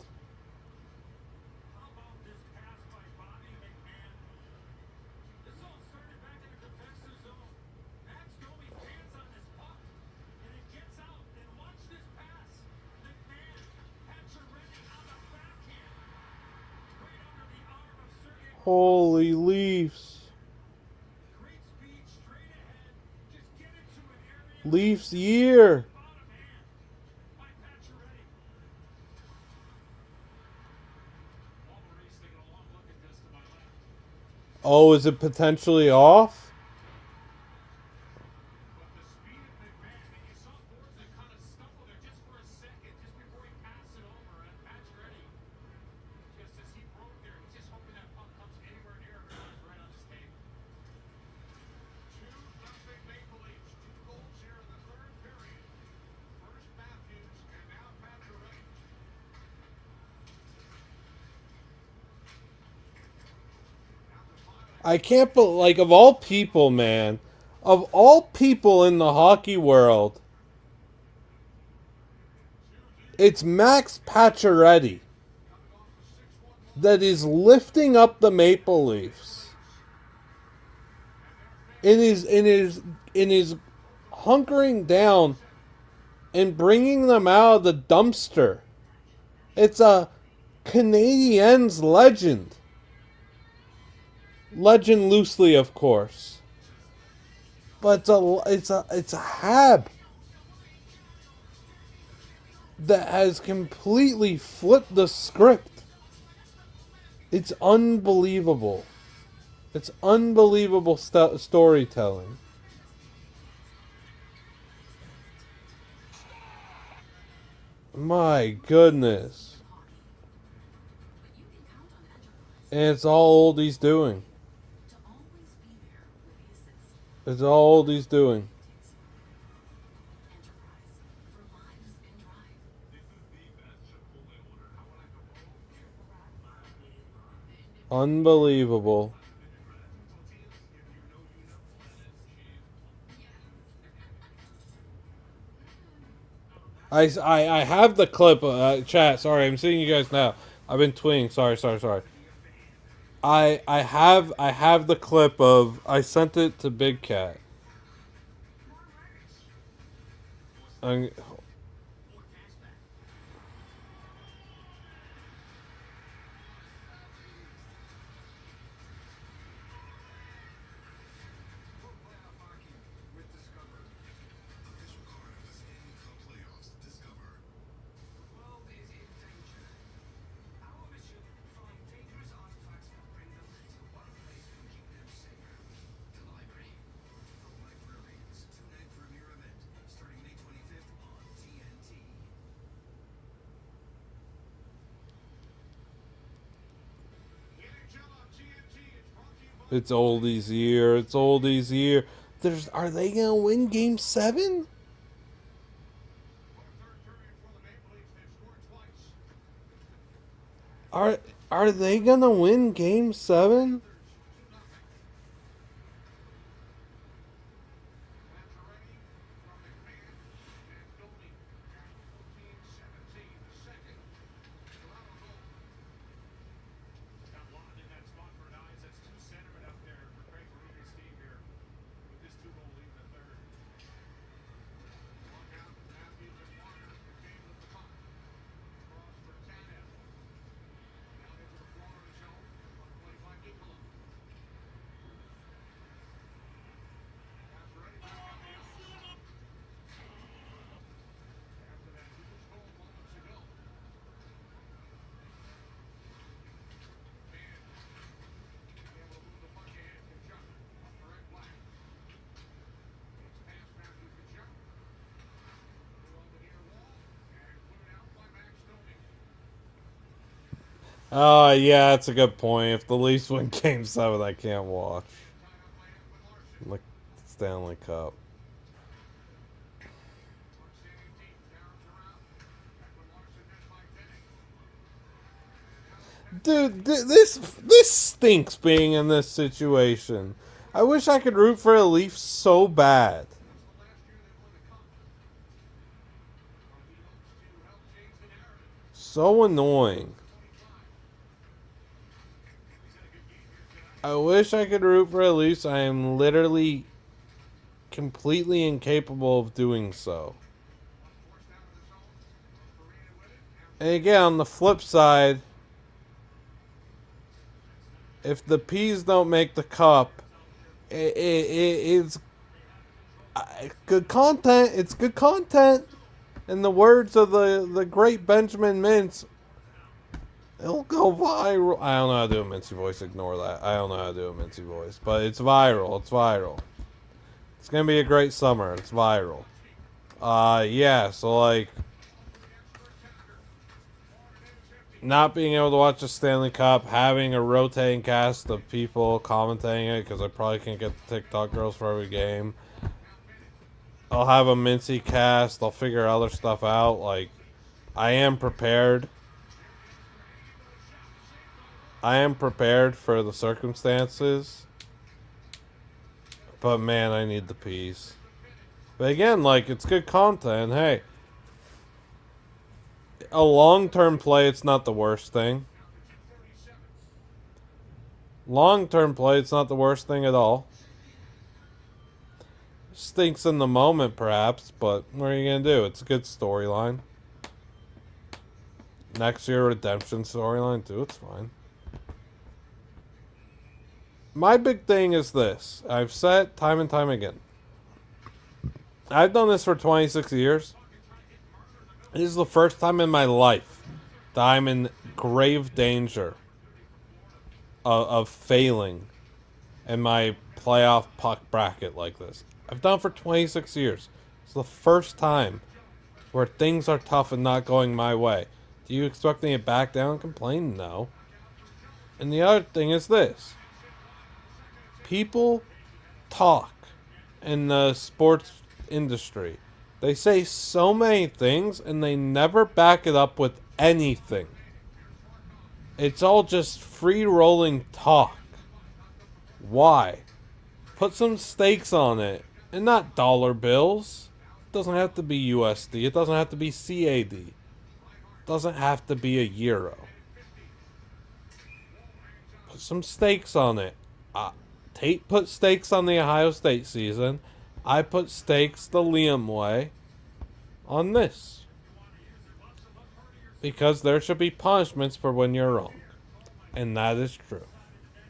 Holy Leafs. Leafs year. Oh, is it potentially off? I can't believe, like, of all people, man, of all people in the hockey world, it's Max Pacioretty that is lifting up the Maple Leafs in his hunkering down and bringing them out of the dumpster. It's a Canadiens legend. Legend loosely, of course. But it's a Hab that has completely flipped the script. It's unbelievable. It's unbelievable storytelling. My goodness. And it's all Oldie's doing. It's all Oldie's doing. Unbelievable. I have the clip, chat. Sorry, I'm seeing you guys now. I've been tweeting. Sorry. I have the clip of. I sent it to Big Cat. It's oldies year. It's oldies year. Are they gonna win Game 7? Are are they gonna win Game 7? Oh, yeah, that's a good point. If the Leafs win Game 7, I can't watch. Like Stanley Cup. Dude, this stinks being in this situation. I wish I could root for a Leaf so bad. So annoying. I wish I could root for a Leafs. I am literally completely incapable of doing so. And again, on the flip side, if the Peas don't make the cup, it's good content. It's good content. In the words of the great Benjamin Mintz, it'll go viral. I don't know how to do a Mincy voice. Ignore that. I don't know how to do a Mincy voice. But it's viral. It's viral. It's going to be a great summer. It's viral. Yeah, so like, not being able to watch the Stanley Cup, having a rotating cast of people commentating it, because I probably can't get the TikTok girls for every game. I'll have a Mincy cast. I'll figure other stuff out. Like, I am prepared. I am prepared for the circumstances. But man, I need the peace. But again, like, it's good content. Hey, a long-term play, it's not the worst thing. Long-term play, it's not the worst thing at all. Stinks in the moment, perhaps, but what are you going to do? It's a good storyline. Next year, redemption storyline, too. It's fine. My big thing is this. I've said time and time again. I've done this for 26 years. This is the first time in my life that I'm in grave danger of failing in my playoff puck bracket like this. I've done it for 26 years. It's the first time where things are tough and not going my way. Do you expect me to back down and complain? No. And the other thing is this. People talk in the sports industry. They say so many things and they never back it up with anything. It's all just free-rolling talk. Why? Put some stakes on it. And not dollar bills. It doesn't have to be USD. It doesn't have to be CAD. It doesn't have to be a euro. Put some stakes on it. Tate put stakes on the Ohio State season. I put stakes the Liam way on this. Because there should be punishments for when you're wrong. And that is true.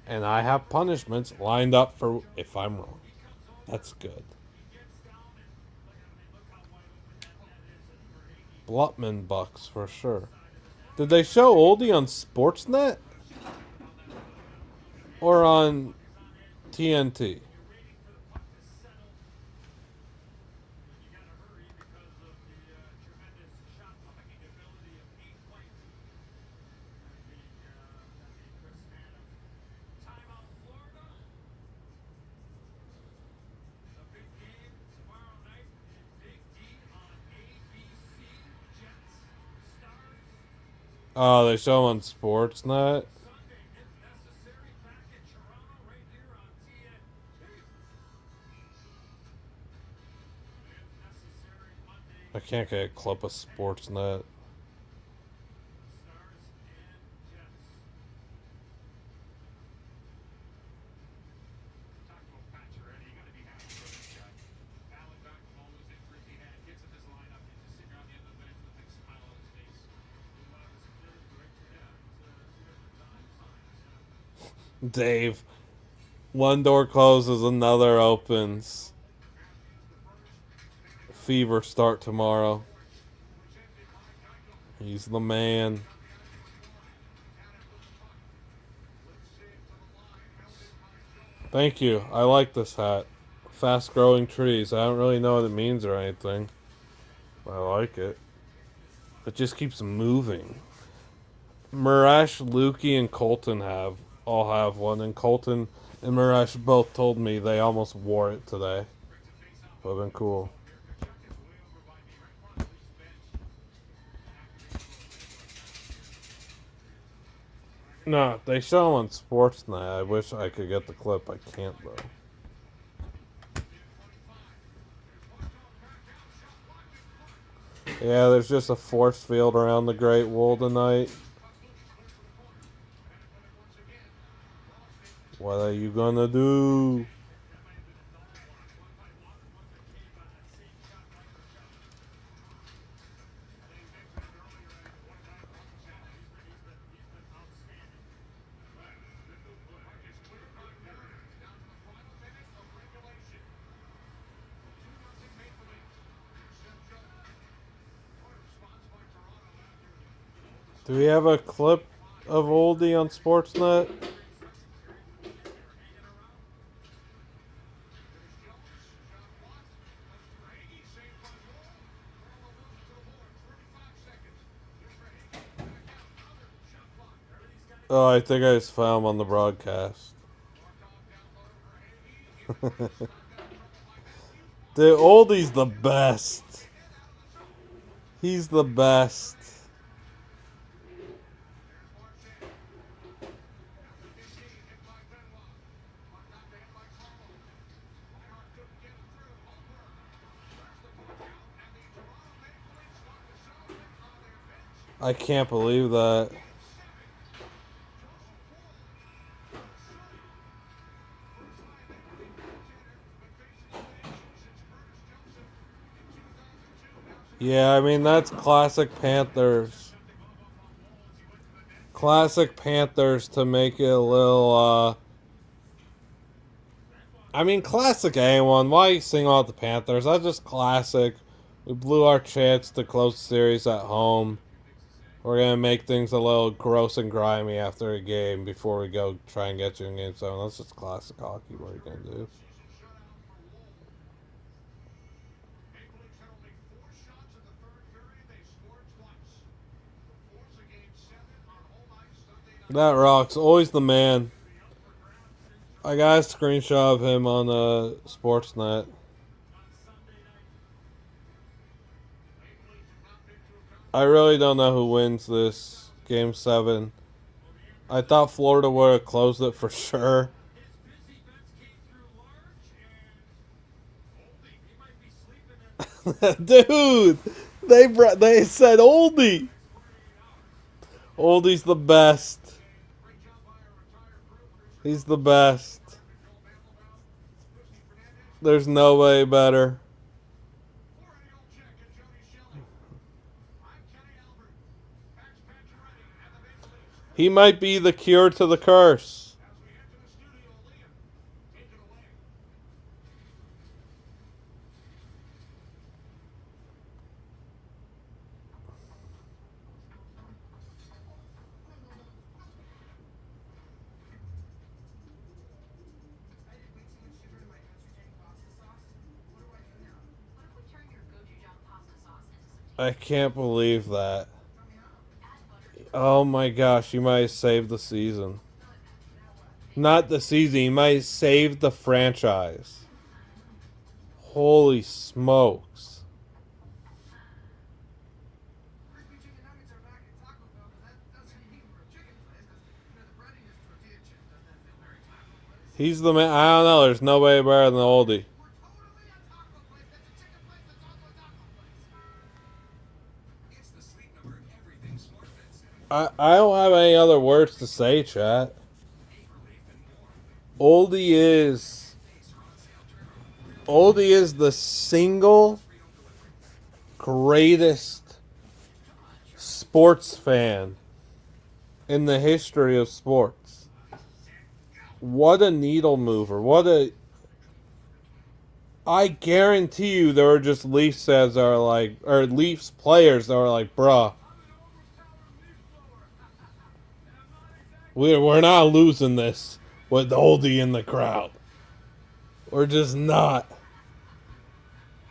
And I have punishments lined up for if I'm wrong. That's good. Blutman bucks for sure. Did they show Oldie on Sportsnet? Or on TNT? Oh, they show him on Sportsnet. I can't get a clip of Sportsnet. Dave. One door closes, another opens. Fever start tomorrow. He's the man. Thank you. I like this hat. Fast growing trees. I don't really know what it means or anything. But I like it. It just keeps moving. Marash, Lukey, and Colton all have one, and Colton and Marash both told me they almost wore it today. Would have been cool. No, they show them on Sportsnet. I wish I could get the clip. I can't though. Yeah, there's just a force field around the Great Wall tonight. What are you gonna do? Do we have a clip of Oldie on Sportsnet? Oh, I think I just found him on the broadcast. Dude, Oldie's the best. He's the best. I can't believe that. Yeah, I mean, that's classic Panthers. Classic Panthers to make it a little, I mean, classic A1. Why single out the Panthers? That's just classic. We blew our chance to close the series at home. We're going to make things a little gross and grimy after a game before we go try and get you in Game 7. That's just classic hockey. What are you going to do? That rocks. Always the man. I got a screenshot of him on Sportsnet. I really don't know who wins this Game 7. I thought Florida would have closed it for sure. Dude! They said Oldie! Oldie's the best. He's the best. There's no way better. He might be the cure to the curse. I can't believe that. Oh my gosh, you might have saved the season. Not the season, you might have saved the franchise. Holy smokes. He's the man. I don't know. There's nobody better than Oldie. I don't have any other words to say, chat. Oldie is the single greatest sports fan in the history of sports. What a needle mover. I guarantee you there were just Leafs fans that are like, or Leafs players that are like, bruh, we're not losing this with Oldie in the crowd. We're just not.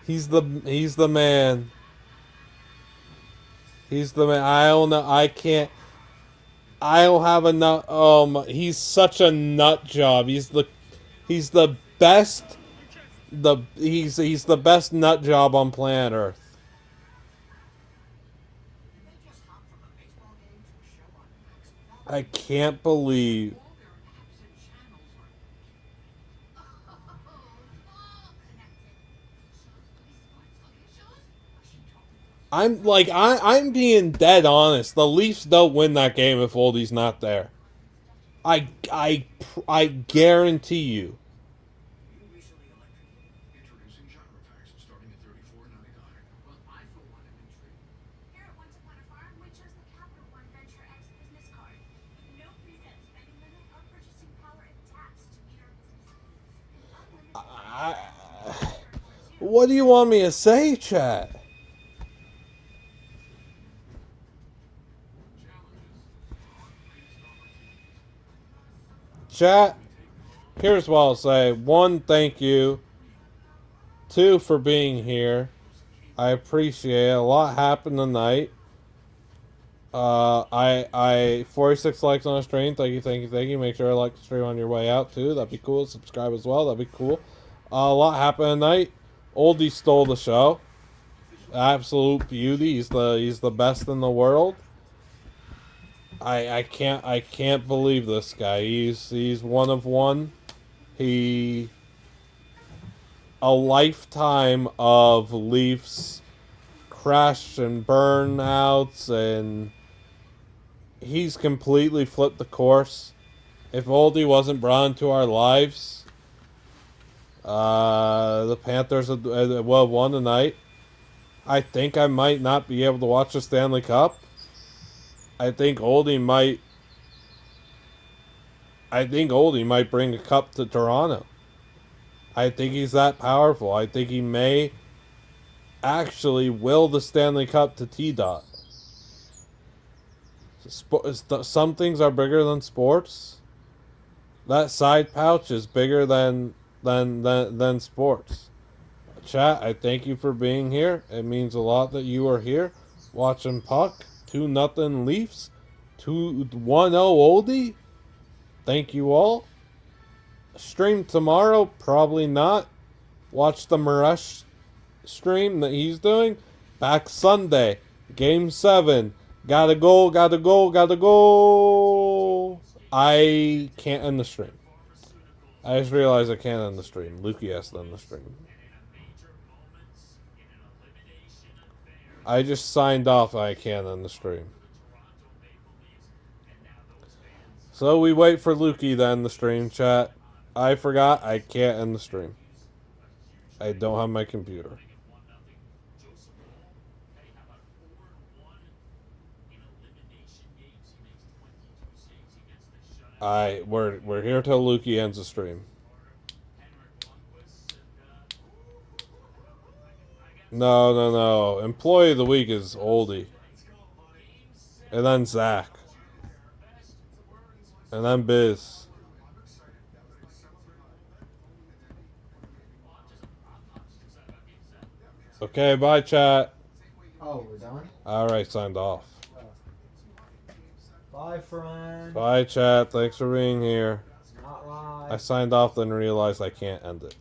He's the man. He's the man. I don't know. I don't have enough. He's such a nut job. He's the best. He's the best nut job on planet Earth. I can't believe. I'm being dead honest. The Leafs don't win that game if Oldie's not there. I guarantee you. What do you want me to say, chat? Chat, here's what I'll say. 1, thank you. 2, for being here. I appreciate it. A lot happened tonight. I 46 likes on the stream. Thank you. Make sure to like the stream on your way out too. That'd be cool. Subscribe as well. That'd be cool. A lot happened tonight. Oldie stole the show. Absolute beauty. He's the best in the world. I can't believe this guy. He's one of one. A lifetime of Leafs crash and burnouts, and he's completely flipped the course. If Oldie wasn't brought into our lives, the Panthers would have won tonight. I think I might not be able to watch the Stanley Cup. I think Oldie might bring a cup to Toronto. I think he's that powerful. I think he may actually will the Stanley Cup to T-Dot. Some things are bigger than sports. That side pouch is bigger than sports. Chat, I thank you for being here. It means a lot that you are here watching puck. 2-0 Leafs. 1-0 Oldie. Thank you all. Stream tomorrow? Probably not. Watch the Maresh stream that he's doing. Back Sunday. Game 7. Gotta go. I can't end the stream. I just realized I can't end the stream. Lukey has to end the stream. I just signed off. I can't end the stream. So we wait for Lukey to end the stream, chat. I forgot. I can't end the stream. I don't have my computer. We're here till Lukey ends the stream. No. Employee of the week is Oldie. And then Zach. And then Biz. Okay, bye chat. Oh, we're done? Alright, signed off. Bye, friend. Bye chat, thanks for being here. Not live. I signed off then realized I can't end it.